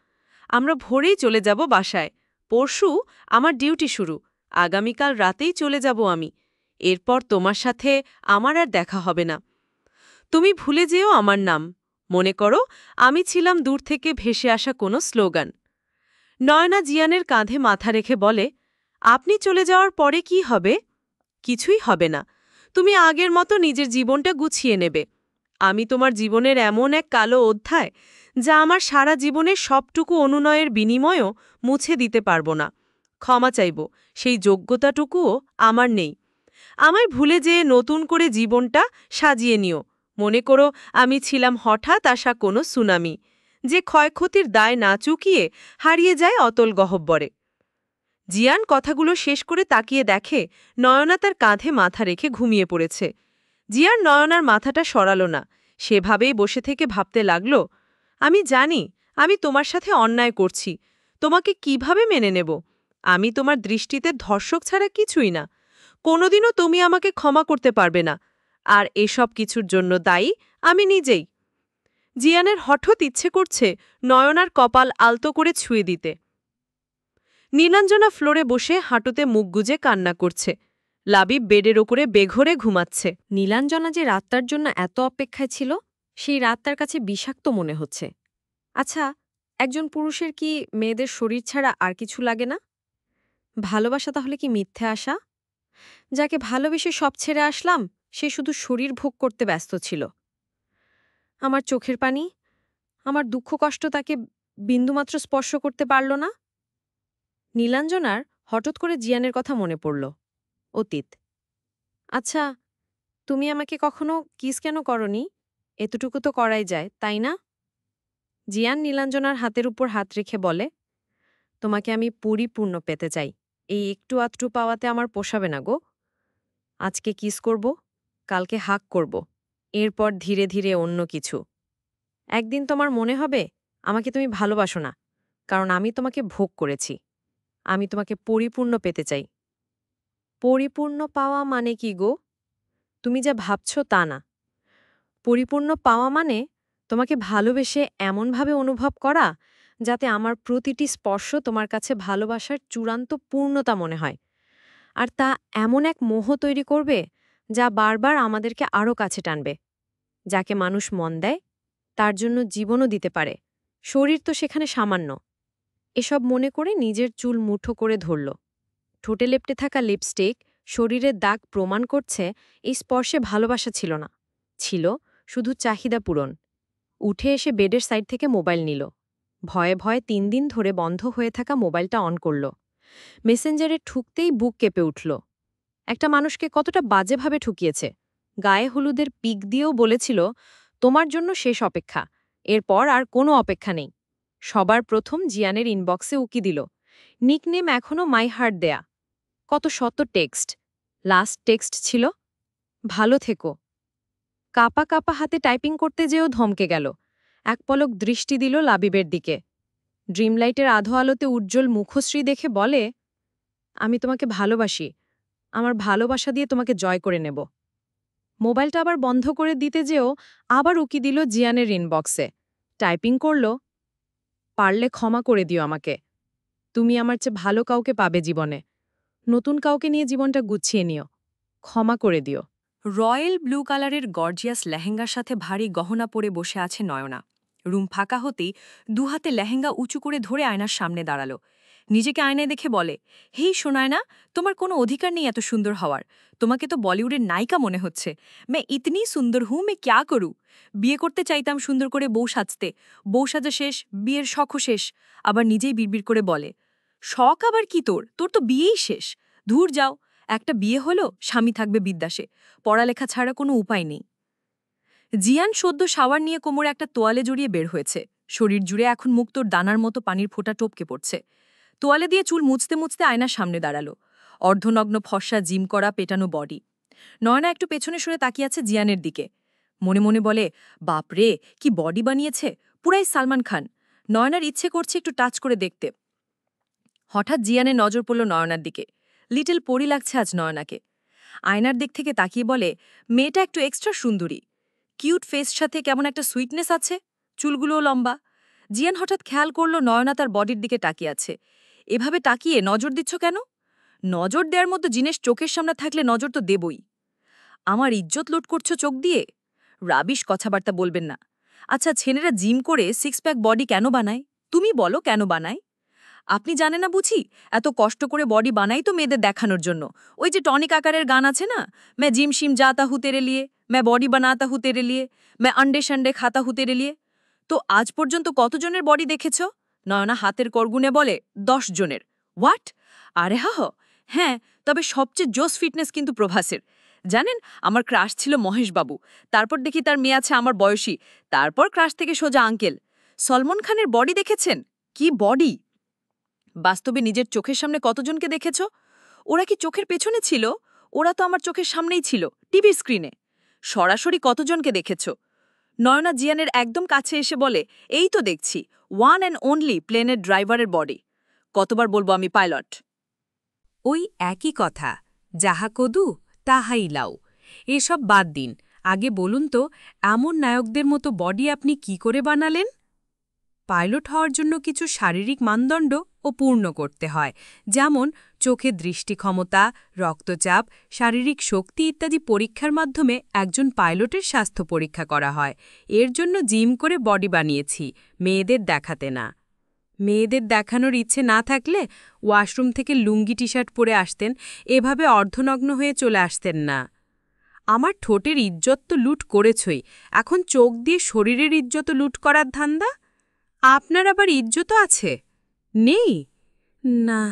আমরা ভোরেই চলে যাব বাসায়। পরশু আমার ডিউটি শুরু। আগামীকাল রাতেই চলে যাব আমি। এরপর তোমার সাথে আমার আর দেখা হবে না। তুমি ভুলে যেও আমার নাম। মনে করো আমি ছিলাম দূর থেকে ভেসে আসা কোনো স্লোগান। নয়না জিয়ানের কাঁধে মাথা রেখে বলে, আপনি চলে যাওয়ার পরে কি হবে? কিছুই হবে না। তুমি আগের মতো নিজের জীবনটা গুছিয়ে নেবে। আমি তোমার জীবনের এমন এক কালো অধ্যায় যা আমার সারা জীবনের সবটুকু অনুনয়ের বিনিময়ও মুছে দিতে পারব না। ক্ষমা চাইব, সেই যোগ্যতাটুকুও আমার নেই। আমায় ভুলে যেয়ে নতুন করে জীবনটা সাজিয়ে নিও। মনে করো আমি ছিলাম হঠাৎ আসা কোনো সুনামি, যে ক্ষয়ক্ষতির দায় না চুকিয়ে হারিয়ে যায় অতল গহ্বরে। জিয়ান কথাগুলো শেষ করে তাকিয়ে দেখে নয়না তার কাঁধে মাথা রেখে ঘুমিয়ে পড়েছে। জিয়ান নয়নার মাথাটা সরাল না, সেভাবেই বসে থেকে ভাবতে লাগল, আমি জানি আমি তোমার সাথে অন্যায় করছি। তোমাকে কিভাবে মেনে নেব? আমি তোমার দৃষ্টিতে ধর্ষক ছাড়া কিছুই না। কোনোদিনও তুমি আমাকে ক্ষমা করতে পারবে না। আর এসব কিছুর জন্য দায়ী আমি নিজেই। জিয়ানের হঠাৎ ইচ্ছে করছে নয়নার কপাল আলতো করে ছুঁয়ে দিতে। নীলাঞ্জনা ফ্লোরে বসে হাঁটুতে মুখ গুজে কান্না করছে। লাবিব বেডের ওপরে বেঘরে ঘুমাচ্ছে। নীলাঞ্জনা যে রাতটার জন্য এত অপেক্ষায় ছিল, সেই রাত তার কাছে বিষাক্ত মনে হচ্ছে। আচ্ছা, একজন পুরুষের কি মেয়েদের শরীর ছাড়া আর কিছু লাগে না? ভালোবাসা তাহলে কি মিথ্যে আশা? যাকে ভালোবেসে সব ছেড়ে আসলাম, সে শুধু শরীর ভোগ করতে ব্যস্ত ছিল। আমার চোখের পানি, আমার দুঃখ কষ্ট তাকে বিন্দুমাত্র স্পর্শ করতে পারল না। নীলাঞ্জনার হঠাৎ করে জিয়ানের কথা মনে পড়ল। অতীত। আচ্ছা, তুমি আমাকে কখনো কিস কেন করনি? এতটুকু তো করাই যায়, তাই না? জিয়ান নীলাঞ্জনার হাতের উপর হাত রেখে বলে, তোমাকে আমি পরিপূর্ণ পেতে চাই। এই একটু আধটু পাওয়াতে আমার পোষাবে না গো। আজকে কিস করব, কালকে হাক করব, এরপর ধীরে ধীরে অন্য কিছু। একদিন তোমার মনে হবে আমাকে তুমি ভালোবাসো না, কারণ আমি তোমাকে ভোগ করেছি। আমি তোমাকে পরিপূর্ণ পেতে চাই। পরিপূর্ণ পাওয়া মানে কি গো? তুমি যা ভাবছ তা না। পরিপূর্ণ পাওয়া মানে তোমাকে ভালোবেসে এমনভাবে অনুভব করা যাতে আমার প্রতিটি স্পর্শ তোমার কাছে ভালোবাসার চূড়ান্ত পূর্ণতা মনে হয়। আর তা এমন এক মোহ তৈরি করবে যা বারবার আমাদেরকে আরও কাছে টানবে। যাকে মানুষ মন দেয়, তার জন্য জীবনও দিতে পারে। শরীর তো সেখানে সামান্য। এসব মনে করে নিজের চুল মুঠো করে ধরল। ঠোঁটে লেপটে থাকা লিপস্টিক, শরীরের দাগ প্রমাণ করছে এই স্পর্শে ভালোবাসা ছিল না, ছিল শুধু চাহিদা পূরণ। উঠে এসে বেডের সাইড থেকে মোবাইল নিল। ভয়ে ভয়ে 3 দিন ধরে বন্ধ হয়ে থাকা মোবাইলটা অন করল। মেসেঞ্জারে ঠুকতেই বুক কেঁপে উঠল। একটা মানুষকে কতটা বাজেভাবে ঠুকিয়েছে। গায়ে হলুদের পিক দিয়েও বলেছিল, তোমার জন্য শেষ অপেক্ষা, এরপর আর কোনো অপেক্ষা নেই। সবার প্রথম জিয়ানের ইনবক্সে উকি দিল। নিকনেম এখনও মাই হার্ট দেয়া। কত শত টেক্সট। লাস্ট টেক্সট ছিল, ভালো থেকো। কাপা কাপা হাতে টাইপিং করতে যেও ধমকে গেল। এক পলক দৃষ্টি দিল লাবিবের দিকে। ড্রিমলাইটের আধো আলোতে উজ্জ্বল মুখশ্রী দেখে বলে, আমি তোমাকে ভালোবাসি, আমার ভালোবাসা দিয়ে তোমাকে জয় করে নেব। মোবাইলটা আবার বন্ধ করে দিতে যেও আবার উকি দিল জিয়ানের ইনবক্সে। টাইপিং করল, পারলে ক্ষমা করে দিও আমাকে। তুমি আমার চেয়ে ভালো কাউকে পাবে জীবনে। নতুন কাউকে নিয়ে জীবনটা গুছিয়ে নিও। ক্ষমা করে দিও। রয়্যাল ব্লু কালারের গর্জিয়াস লেহেঙ্গার সাথে ভারী গহনা পরে বসে আছে নয়না। রুম ফাঁকা হতেই দুহাতে লেহেঙ্গা উঁচু করে ধরে আয়নার সামনে দাঁড়ালো। নিজেকে আয়নায় দেখে বলে, হেই সোনায়না, তোমার কোনো অধিকার নেই এত সুন্দর হওয়ার। তোমাকে তো বলিউডের নায়িকা মনে হচ্ছে। मैं इतनी সুন্দর হুঁ, मैं क्या करूँ? বিয়ে করতে চাইতাম সুন্দর করে বউ সাজতে। বউ সাজা শেষ, বিয়ের শখও শেষ। আবার নিজেই বিড়বিড় করে বলে, শখ আবার কি তোর? তোর তো বিয়েই শেষ। ধুর যাও, একটা বিয়ে হলো, স্বামী থাকবে বিদ্যাসে। পড়ালেখা ছাড়া কোনো উপায় নেই। জিয়ান সদ্য শাওয়ার নিয়ে কোমরে একটা তোয়ালে জড়িয়ে বের হয়েছে। শরীর জুড়ে এখন মুক্তোর দানার মতো পানির ফোঁটা টপকে পড়ছে। তোয়ালে দিয়ে চুল মুছতে মুছতে আয়নার সামনে দাঁড়ালো। অর্ধনগ্ন ফর্সা জিম করা পেটানো বডি। নয়না একটু পেছনে সরে তাকিয়ে আছে জিয়ানের দিকে। মনে মনে বলে, বাপরে, কি বডি বানিয়েছে, পুরাই সালমান খান। নয়নার ইচ্ছে করছে একটু টাচ করে দেখতে। হঠাৎ জিয়ানের নজর পড়ল নয়নার দিকে। লিটল পরি লাগছে আজ নয়নাকে। আয়নার দিক থেকে তাকিয়ে বলে, মেয়েটা একটু এক্সট্রা সুন্দরী। কিউট ফেস সাথে কেমন একটা সুইটনেস আছে, চুলগুলোও লম্বা। জিয়ান হঠাৎ খেয়াল করল নয়না তার বডির দিকে তাকিয়ে আছে। এভাবে তাকিয়ে নজর দিচ্ছ কেন? নজর দেওয়ার মতো জিনিস চোখের সামনে থাকলে নজর তো দেবই। আমার ইজ্জত লুট করছো চোখ দিয়ে? রাবিশ কথাবার্তা বলবেন না। আচ্ছা, ছেলেরা জিম করে সিক্স প্যাক বডি কেন বানায়? তুমি বলো কেন বানায়? আপনি জানেন না বুঝি? এত কষ্ট করে বডি বানাই তো মেয়েদের দেখানোর জন্য। ওই যে টনিক আকারের গান আছে না, मैं जिम शिम जाता हूँ तेरे लिए, मैं बॉडी बनाता हूँ तेरे लिए, मैं अंडे शंडे खाता हूँ तेरे लिए। তো আজ পর্যন্ত কতজনের বডি দেখেছ? নয়না হাতের করগুনে বলে, 10 জনের। হোয়াট? আরে হ্যাঁ, তবে সবচেয়ে জোস ফিটনেস কিন্তু প্রভাসের। জানেন, আমার ক্রাশ ছিল মহেশবাবু। তারপর দেখি তার মেয়ে আছে আমার বয়সী। তারপর ক্রাশ থেকে সোজা আঙ্কেল। সলমন খানের বডি দেখেছেন? কি বডি! বাস্তবে নিজের চোখের সামনে কতজনকে দেখেছ? ওরা কি চোখের পেছনে ছিল? ওরা তো আমার চোখের সামনেই ছিল, টিভির স্ক্রিনে। সরাসরি কতজনকে দেখেছ? নয়না জিয়ানের একদম কাছে এসে বলে, এই তো দেখছি, ওয়ান অ্যান্ড অনলি প্লেনের ড্রাইভারের বডি। কতবার বলবো আমি পাইলট? ওই একই কথা, যাহা কদু তাহাই লাউ। এসব বাদ দিন, আগে বলুন তো, এমন নায়কদের মতো বডি আপনি কি করে বানালেন? পাইলট হওয়ার জন্য কিছু শারীরিক মানদণ্ড ও পূর্ণ করতে হয়, যেমন চোখের দৃষ্টি ক্ষমতা, রক্তচাপ, শারীরিক শক্তি ইত্যাদি পরীক্ষার মাধ্যমে একজন পাইলটের স্বাস্থ্য পরীক্ষা করা হয়। এর জন্য জিম করে বডি বানিয়েছি, মেয়েদের দেখাতে না। মেয়েদের দেখানোর ইচ্ছে না থাকলে ওয়াশরুম থেকে লুঙ্গি টি শার্ট পরে আসতেন, এভাবে অর্ধনগ্ন হয়ে চলে আসতেন না। আমার ঠোঁটের ইজ্জত তো লুট করেছই, এখন চোখ দিয়ে শরীরের ইজ্জত লুট করার ধান্দা? আপনার আবার ইজ্জতও আছে? নেই? না।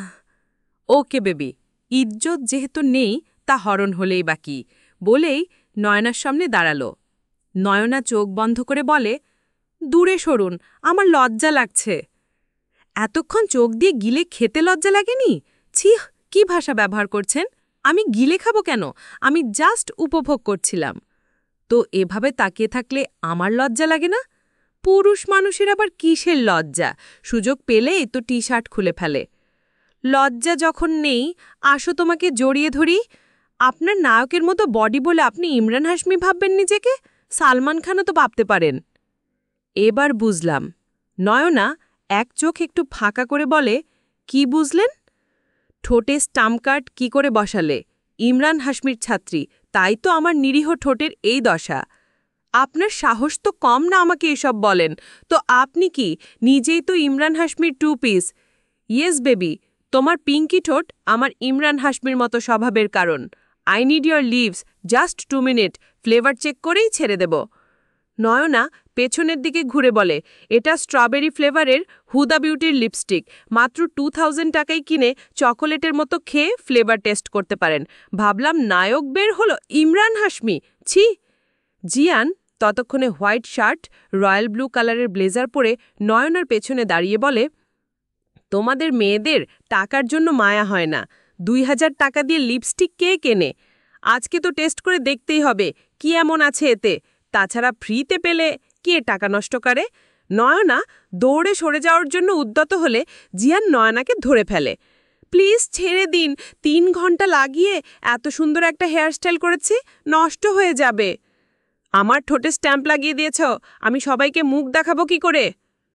ওকে বেবি, ইজ্জত যেহেতু নেই তা হরণ হলেই বাকি, বলেই নয়নার সামনে দাঁড়ালো। নয়না চোখ বন্ধ করে বলে, দূরে সরুন, আমার লজ্জা লাগছে। এতক্ষণ চোখ দিয়ে গিলে খেতে লজ্জা লাগেনি? ছিহ, কি ভাষা ব্যবহার করছেন? আমি গিলে খাবো কেন? আমি জাস্ট উপভোগ করছিলাম। তো এভাবে তাকিয়ে থাকলে আমার লজ্জা লাগে না? পুরুষ মানুষের আবার কিসের লজ্জা? সুযোগ পেলেই তো টি শার্ট খুলে ফেলে। লজ্জা যখন নেই, আসো তোমাকে জড়িয়ে ধরি। আপনার নায়কের মতো বডি বলে আপনি ইমরান হাশমি ভাববেন নিজেকে? সালমান খানও তো ভাবতে পারেন। এবার বুঝলাম। নয়না এক চোখ একটু ফাঁকা করে বলে, কি বুঝলেন? ঠোঁটে স্টাম্প কার্ড কি করে বসালে? ইমরান হাশমির ছাত্রী, তাই তো আমার নিরীহ ঠোঁটের এই দশা। আপনার সাহস তো কম না আমাকে এসব বলেন। তো আপনি কি নিজেই তো ইমরান হাশমির 2 পিস? ইয়েস বেবি, তোমার পিঙ্কি ঠোঁট আমার ইমরান হাশমির মতো স্বভাবের কারণ। I need your lips, just 2 minute, flavour check করেই ছেড়ে দেব। নয়না পেছনের দিকে ঘুরে বলে, এটা স্ট্রবেরি ফ্লেভারের হুদা বিউটির লিপস্টিক, মাত্র 2000 টাকায় কিনে চকোলেটের মতো খেয়ে ফ্লেভার টেস্ট করতে পারেন। ভাবলাম নায়ক বের হলো ইমরান হাশমি, ছি। জিয়ান ততক্ষণে হোয়াইট শার্ট, রয়্যাল ব্লু কালারের ব্লেজার পরে নয়নার পেছনে দাঁড়িয়ে বলে, তোমাদের মেয়েদের টাকার জন্য মায়া হয় না। 2000 টাকা দিয়ে লিপস্টিক কে কেনে? আজকে তো টেস্ট করে দেখতেই হবে কি এমন আছে এতে? তাছাড়া ফ্রিতে পেলে কে টাকা নষ্ট করে? নয়না দৌড়ে সরে যাওয়ার জন্য উদ্যত হলে জিয়ান নয়নাকে ধরে ফেলে। প্লিজ ছেড়ে দিন, 3 ঘন্টা লাগিয়ে এত সুন্দর একটা হেয়ারস্টাইল করেছি, নষ্ট হয়ে যাবে। আমার ঠোঁটে স্ট্যাম্প লাগিয়ে দিয়েছ, আমি সবাইকে মুখ দেখাবো কি করে?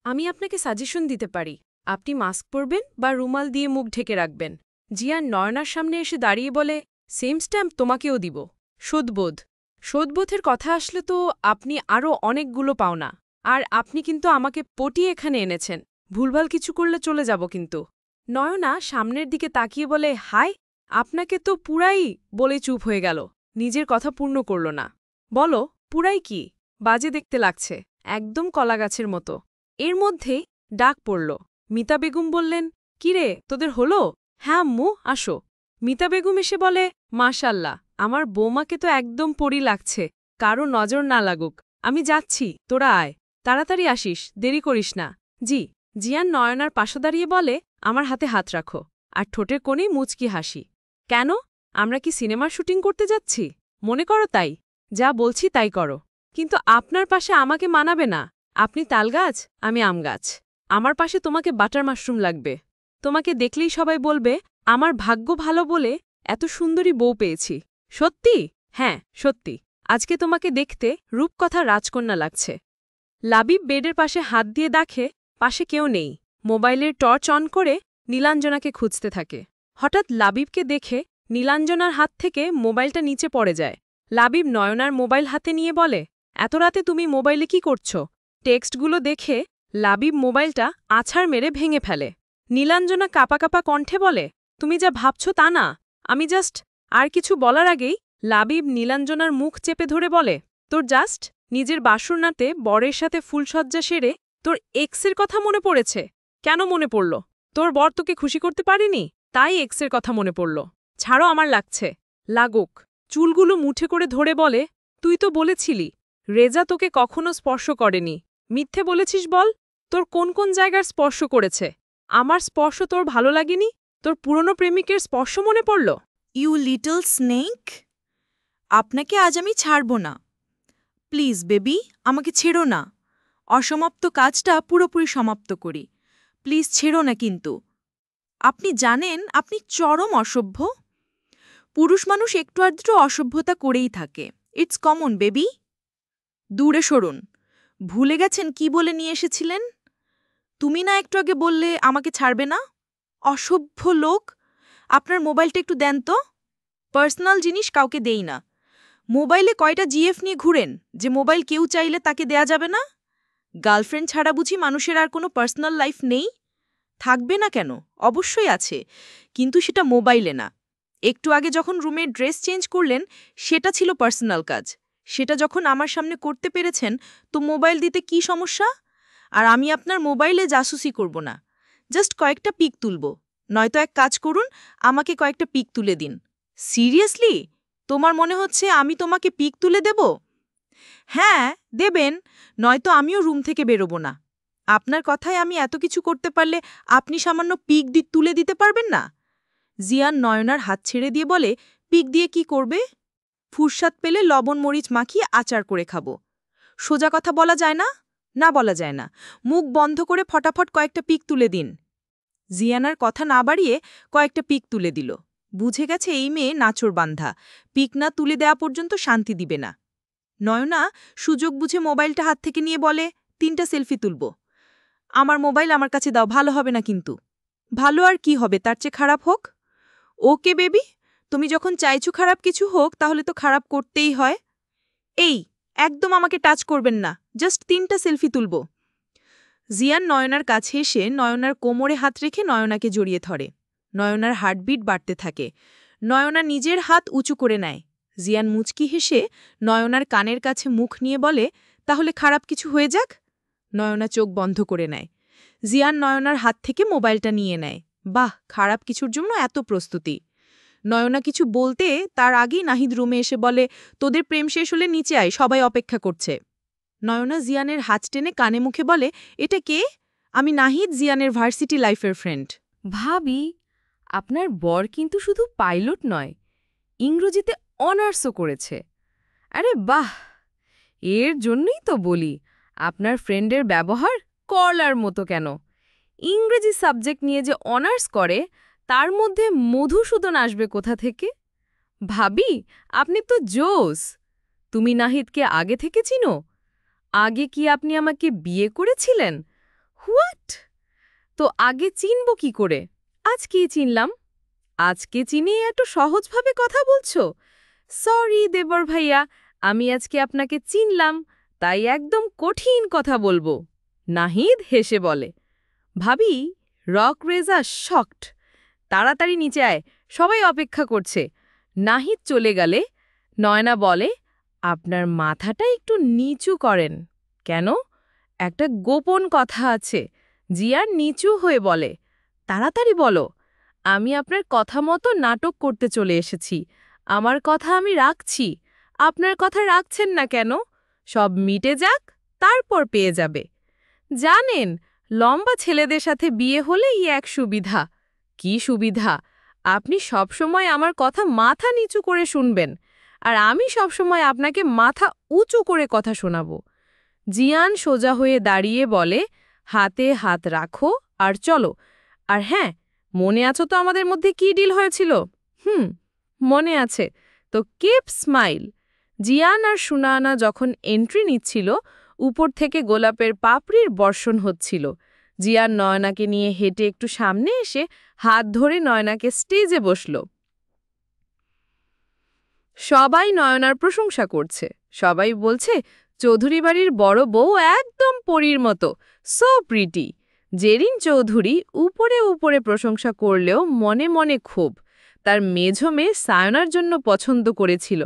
আমি আপনাকে সাজেশন দিতে পারি, আপনি মাস্ক পরবেন বা রুমাল দিয়ে মুখ ঢেকে রাখবেন। জিয়ান নয়নার সামনে এসে দাঁড়িয়ে বলে, সেম স্ট্যাম্প তোমাকেও দিব। শোধবোধ। শোধবোধের কথা আসলে তো আপনি আরও অনেকগুলো পাওনা। আর আপনি কিন্তু আমাকে পটিয়ে এখানে এনেছেন, ভুলভাল কিছু করলে চলে যাব কিন্তু। নয়না সামনের দিকে তাকিয়ে বলে, হাই, আপনাকে তো পুরাই বলে চুপ হয়ে গেল, নিজের কথা পূর্ণ করল না। বলো, পুরাই কি? বাজে দেখতে লাগছে, একদম কলাগাছের মতো। এর মধ্যেই ডাক পড়ল। মিতা বেগম বললেন, কিরে, তোদের হলো? হ্যাঁ আম্মু, আসো। মিতা বেগম এসে বলে, মাশাল্লাহ, আমার বৌমাকে তো একদম পরি লাগছে, কারো নজর না লাগুক। আমি যাচ্ছি, তোরা আয়, তাড়াতাড়ি আসিস, দেরি করিস না। জি। জিয়ান নয়নার পাশে দাঁড়িয়ে বলে, আমার হাতে হাত রাখো, আর ঠোঁটের কোণেই মুচকি হাসি। কেন, আমরা কি সিনেমার শুটিং করতে যাচ্ছি? মনে করো তাই, যা বলছি তাই করো। কিন্তু আপনার পাশে আমাকে মানাবে না। আপনি তালগাছ, আমি আম গাছ। আমার পাশে তোমাকে বাটার মাশরুম লাগবে। তোমাকে দেখলেই সবাই বলবে, আমার ভাগ্য ভালো বলে এত সুন্দরী বউ পেয়েছি। সত্যি? হ্যাঁ, সত্যি। আজকে তোমাকে দেখতে রূপকথা রাজকন্যা লাগছে। লাবিব বেডের পাশে হাত দিয়ে দেখে পাশে কেউ নেই। মোবাইলের টর্চ অন করে নীলাঞ্জনাকে খুঁজতে থাকে। হঠাৎ লাবিবকে দেখে নীলাঞ্জনার হাত থেকে মোবাইলটা নিচে পড়ে যায়। লাবিব নয়নার মোবাইল হাতে নিয়ে বলে, এত রাতে তুমি মোবাইলে কি করছো? টেক্সটগুলো দেখে লাবিব মোবাইলটা আছাড় মেরে ভেঙে ফেলে। নীলাঞ্জনা কাঁপা কাঁপা কণ্ঠে বলে, তুমি যা ভাবছ তা না, আমি জাস্ট। আর কিছু বলার আগেই লাবিব নীলাঞ্জনার মুখ চেপে ধরে বলে, তোর জাস্ট নিজের বাসুরনাতে বরের সাথে ফুলসজ্জা সেরে তোর এক্সের কথা মনে পড়েছে? কেন মনে পড়ল? তোর বর তোকে খুশি করতে পারিনি, তাই এক্সের কথা মনে পড়ল। ছাড়ো, আমার লাগছে। লাগুক। চুলগুলো মুঠে করে ধরে বলে, তুই তো বলেছিলি রেজা তোকে কখনো স্পর্শ করেনি। মিথ্যে বলেছিস বল, তোর কোন কোন জায়গার স্পর্শ করেছে? আমার স্পর্শ তোর ভালো লাগেনি? তোর পুরনো প্রেমিকের স্পর্শ মনে পড়ল? ইউ লিটল স্নেক, আপনাকে আজ আমি ছাড়ব না। প্লিজ বেবি, আমাকে ছেড়ো না। অসমাপ্ত কাজটা পুরোপুরি সমাপ্ত করি। প্লিজ ছেড়ো না কিন্তু। আপনি জানেন আপনি চরম অসভ্য। পুরুষ মানুষ একটু আধটু অসভ্যতা করেই থাকে। It's common baby. দূরে সরুন। ভুলে গেছেন কি বলে নিয়ে এসেছিলেন? তুমি না একটু আগে বললে আমাকে ছাড়বে না? অসভ্য লোক, আপনার মোবাইলটা একটু দেন তো। পার্সোনাল জিনিস কাউকে দেই না। মোবাইলে কয়টা জিএফ নিয়ে ঘুরেন যে মোবাইল কেউ চাইলে তাকে দেয়া যাবে না? গার্লফ্রেন্ড ছাড়া বুঝি মানুষের আর কোনো পার্সোনাল লাইফ নেই? থাকবে না কেন, অবশ্যই আছে, কিন্তু সেটা মোবাইলে না। একটু আগে যখন রুমে ড্রেস চেঞ্জ করলেন, সেটা ছিল পার্সোনাল কাজ। সেটা যখন আমার সামনে করতে পেরেছেন, তো মোবাইল দিতে কি সমস্যা? আর আমি আপনার মোবাইলে জাসুসি করব না, জাস্ট কয়েকটা পিক তুলব। নয়তো এক কাজ করুন, আমাকে কয়েকটা পিক তুলে দিন। সিরিয়াসলি? তোমার মনে হচ্ছে আমি তোমাকে পিক তুলে দেব? হ্যাঁ, দেবেন, নয়তো আমিও রুম থেকে বেরোব না। আপনার কথায় আমি এত কিছু করতে পারলে আপনি সামান্য পিক তুলে দিতে পারবেন না? জিয়ান নয়নার হাত ছেড়ে দিয়ে বলে, পিক দিয়ে কি করবে? ফুরসাদ পেলে লবণ মরিচ মাখিয়ে আচার করে খাবো। সোজা কথা বলা যায় না? না, বলা যায় না। মুখ বন্ধ করে ফটাফট কয়েকটা পিক তুলে দিন। জিয়ানার কথা না বাড়িয়ে কয়েকটা পিক তুলে দিল। বুঝে গেছে এই মেয়ে নাচর বান্ধা, পিক না তুলে দেওয়া পর্যন্ত শান্তি দিবে না। নয়না সুযোগ বুঝে মোবাইলটা হাত থেকে নিয়ে বলে, 3টা সেলফি তুলব। আমার মোবাইল আমার কাছে দাও, ভালো হবে না কিন্তু। ভালো আর কি হবে, তার চেয়ে খারাপ হোক। ওকে বেবি, তুমি যখন চাইছো খারাপ কিছু হোক, তাহলে তো খারাপ করতেই হয়। এই, একদম আমাকে টাচ করবেন না, জাস্ট 3টা সেলফি তুলব। জিয়ান নয়নার কাছে এসে নয়নার কোমরে হাত রেখে নয়নাকে জড়িয়ে ধরে। নয়নার হার্টবিট বাড়তে থাকে। নয়না নিজের হাত উঁচু করে নেয়। জিয়ান মুচকি হেসে নয়নার কানের কাছে মুখ নিয়ে বলে, তাহলে খারাপ কিছু হয়ে যাক। নয়না চোখ বন্ধ করে নেয়। জিয়ান নয়নার হাত থেকে মোবাইলটা নিয়ে নেয়। বাহ, খারাপ কিছুর জন্য এত প্রস্তুতি। নয়না কিছু বলতে তার আগেই নাহিদ রুমে এসে বলে, তোদের প্রেম শেষ হলে নিচে আয়, সবাই অপেক্ষা করছে। নয়না জিয়ানের হাত টেনে কানে মুখে বলে, এটা কে? আমি নাহিদ, জিয়ানের ভার্সিটি লাইফের ফ্রেন্ড। ভাবি, আপনার বর কিন্তু শুধু পাইলট নয়, ইংরেজিতে অনার্সও করেছে। আরে বাহ, এর জন্যই তো বলি আপনার ফ্রেন্ডের ব্যবহার করলার মতো কেন। ইংরেজি সাবজেক্ট নিয়ে যে অনার্স করে তার মধ্যে মধুসূদন আসবে কোথা থেকে? ভাবি, আপনি তো জোস। তুমি নাহিদকে আগে থেকে চিনো? আগে কি আপনি আমাকে বিয়ে করেছিলেন? হোয়াট? তো আগে চিনব কি করে? আজকেই চিনলাম। আজকে চিনে এত সহজভাবে কথা বলছো? সরি দেবর ভাইয়া, আমি আজকে আপনাকে চিনলাম, তাই একদম কঠিন কথা বলবো। নাহিদ হেসে বলে। ভাবি, রক রেজা শকড। তাড়াতাড়ি নিচে আয়, সবাই অপেক্ষা করছে। নাহিদ চলে গেলে নয়না বলে, আপনার মাথাটা একটু নিচু করেন। কেন? একটা গোপন কথা আছে। জিয়ান নিচু হয়ে বলে, তাড়াতাড়ি বলো। আমি আপনার কথা মতো নাটক করতে চলে এসেছি। আমার কথা আমি রাখছি। আপনার কথা রাখছেন না কেন? সব মিটে যাক, তারপর পেয়ে যাবে। জানেন, লম্বা ছেলেদের সাথে বিয়ে হলেই এক সুবিধা। কি সুবিধা? আপনি সবসময় আমার কথা মাথা নিচু করে শুনবেন, আর আমি সবসময় আপনাকে মাথা উঁচু করে কথা শোনাব। জিয়ান সোজা হয়ে দাঁড়িয়ে বলে, হাতে হাত রাখো আর চলো। আর হ্যাঁ, মনে আছো তো আমাদের মধ্যে কি ডিল হয়েছিল? মনে আছে তো, কিপ স্মাইল। জিয়ান আর সুনানা যখন এন্ট্রি নিচ্ছিল, উপর থেকে গোলাপের পাপড়ির বর্ষণ হচ্ছিল। জিয়ান নয়নাকে নিয়ে হেঁটে একটু সামনে এসে হাত ধরে নয়নাকে স্টেজে বসল। সবাই নয়নার প্রশংসা করছে। সবাই বলছে, চৌধুরী বাড়ির বড় বউ একদম পরীর মতো, সো প্রিটি। জেরিন চৌধুরী উপরে উপরে প্রশংসা করলেও মনে মনে ক্ষোভ। তার মেঝো মেয়ে সায়নার জন্য পছন্দ করেছিল,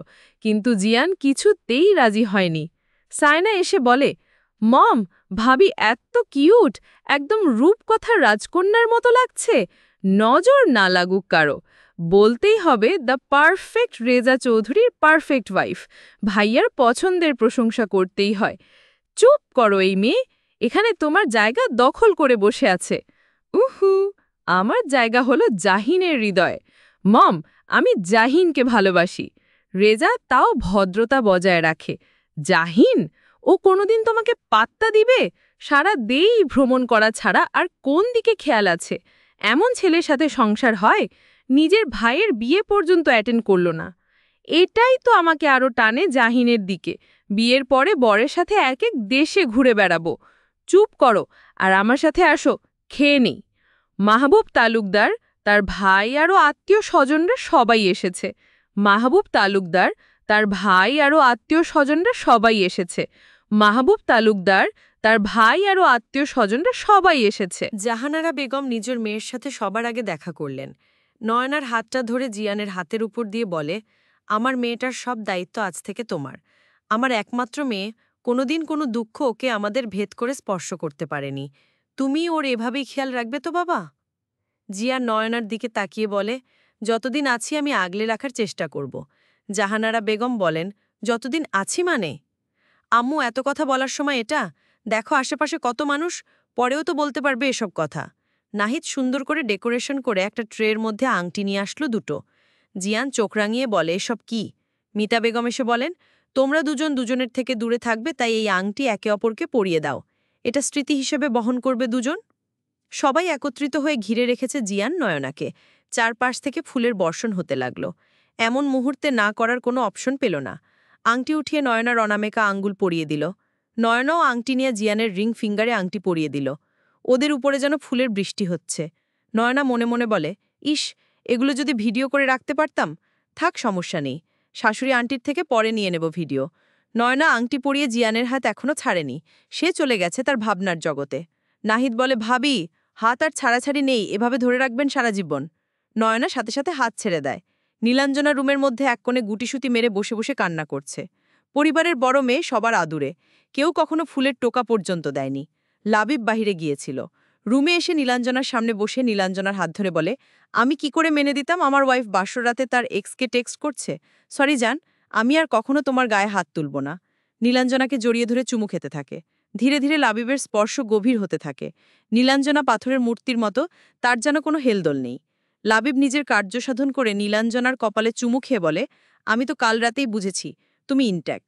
কিন্তু জিয়ান কিছুতেই রাজি হয়নি। সায়না এসে বলে, মম, ভাবি এত কিউট, একদম রূপকথার রাজকন্যার মতো লাগছে। নজর না লাগুক কারো, বলতেই হবে দ্য পারফেক্ট রেজা চৌধুরীর পারফেক্ট ওয়াইফ। ভাইয়ার পছন্দের প্রশংসা করতেই হয়। চুপ করো এই মেয়ে, এখানে তোমার জায়গা দখল করে বসে আছে। উহু, আমার জায়গা হলো জাহিনের হৃদয়ে। মম, আমি জাহিনকে ভালোবাসি। রেজা তাও ভদ্রতা বজায় রাখে। জাহিন, ও কোনোদিন তোমাকে পাত্তা দিবে? সারা দেই ভ্রমণ করা ছাড়া আর কোন দিকে খেয়াল আছে? এমন ছেলের সাথে সংসার হয়? নিজের ভাইয়ের বিয়ে পর্যন্ত অ্যাটেন্ড করল না। এটাই তো আমাকে আরও টানে জাহিনের দিকে। বিয়ের পরে বরের সাথে এক এক দেশে ঘুরে বেড়াবো। চুপ করো আর আমার সাথে আসো, খেয়ে নেই। মাহবুব তালুকদার, তার ভাই আরও আত্মীয় স্বজনরা সবাই এসেছে। মাহবুব তালুকদার, তার ভাই আরও আত্মীয় স্বজনরা সবাই এসেছে। মাহবুব তালুকদার, তার ভাই আরও আত্মীয় স্বজনরা সবাই এসেছে। জাহানারা বেগম নিজের মেয়ের সাথে সবার আগে দেখা করলেন। নয়নার হাতটা ধরে জিয়ানের হাতের উপর দিয়ে বলে, আমার মেয়েটার সব দায়িত্ব আজ থেকে তোমার। আমার একমাত্র মেয়ে, কোনোদিন কোনো দুঃখ ওকে আমাদের ভেদ করে স্পর্শ করতে পারেনি। তুমি ওর এভাবেই খেয়াল রাখবে তো বাবা? জিয়া নয়নার দিকে তাকিয়ে বলে, যতদিন আছি আমি আগলে রাখার চেষ্টা করব। জাহানারা বেগম বলেন, যতদিন আছি মানে? আম্মু এত কথা বলার সময় এটা? দেখো আশেপাশে কত মানুষ, পরেও তো বলতে পারবে এসব কথা। নাহিদ সুন্দর করে ডেকোরেশন করে একটা ট্রের মধ্যে আংটি নিয়ে আসলো দুটো। জিয়ান চোখ রাঙিয়ে বলে, এসব কি? মিতা বেগম এসে বলেন, তোমরা দুজন দুজনের থেকে দূরে থাকবে, তাই এই আংটি একে অপরকে পরিয়ে দাও। এটা স্মৃতি হিসেবে বহন করবে দুজন। সবাই একত্রিত হয়ে ঘিরে রেখেছে জিয়ান নয়নাকে। চারপাশ থেকে ফুলের বর্ষণ হতে লাগল। এমন মুহূর্তে না করার কোনো অপশন পেল না। আংটি উঠিয়ে নয়নার অনামেকা আঙ্গুল পরিয়ে দিল। নয়নাও আংটি নিয়ে জিয়ানের রিং ফিঙ্গারে আংটি পরিয়ে দিল। ওদের উপরে যেন ফুলের বৃষ্টি হচ্ছে। নয়না মনে মনে বলে, ইস, এগুলো যদি ভিডিও করে রাখতে পারতাম। থাক, সমস্যা নেই, শাশুড়ি আন্টির থেকে পরে নিয়ে নেব ভিডিও। নয়না আংটি পরিয়ে জিয়ানের হাত এখনও ছাড়েনি। সে চলে গেছে তার ভাবনার জগতে। নাহিদ বলে, ভাবি, হাত আর ছাড়াছাড়ি নেই, এভাবে ধরে রাখবেন সারা জীবন। নয়না সাথে সাথে হাত ছেড়ে দেয়। নীলাঞ্জনা রুমের মধ্যে এক কোণে গুটিসুটি মেরে বসে বসে কান্না করছে। পরিবারের বড় মেয়ে, সবার আদুরে। কেউ কখনো ফুলের টোকা পর্যন্ত দেয়নি। লাবিব বাহিরে গিয়েছিল। রুমে এসে নীলাঞ্জনার সামনে বসে নীলাঞ্জনার হাত ধরে বলে, আমি কি করে মেনে দিতাম আমার ওয়াইফ বাসর রাতে তার এক্সকে টেক্সট করছে? সরি জান, আমি আর কখনো তোমার গায়ে হাত তুলব না। নীলাঞ্জনাকে জড়িয়ে ধরে চুমু খেতে থাকে। ধীরে ধীরে লাবিবের স্পর্শ গভীর হতে থাকে। নীলাঞ্জনা পাথরের মূর্তির মতো, তার যেন কোনো হেলদোল নেই। লাবিব নিজের কার্য সাধন করে নীলাঞ্জনার কপালে চুমু খেয়ে বলে, আমি তো কাল রাতেই বুঝেছি, তুমি ইনট্যাক।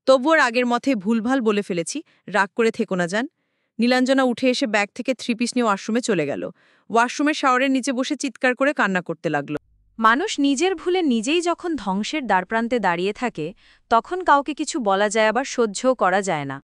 তবুও আগের মতে ভুলভাল বলে ফেলেছি, রাগ করে থেকো না যান। নীলাঞ্জনা উঠে এসে ব্যাগ থেকে 3 পিস নিয়ে ওয়াশরুমে চলে গেল। ওয়াশরুমের শাওয়ারের নিচে বসে চিৎকার করে কান্না করতে লাগলো। মানুষ নিজের ভুলে নিজেই যখন ধ্বংসের দ্বারপ্রান্তে দাঁড়িয়ে থাকে তখন কাউকে কিছু বলা যায় আবার সহ্যও করা যায় না।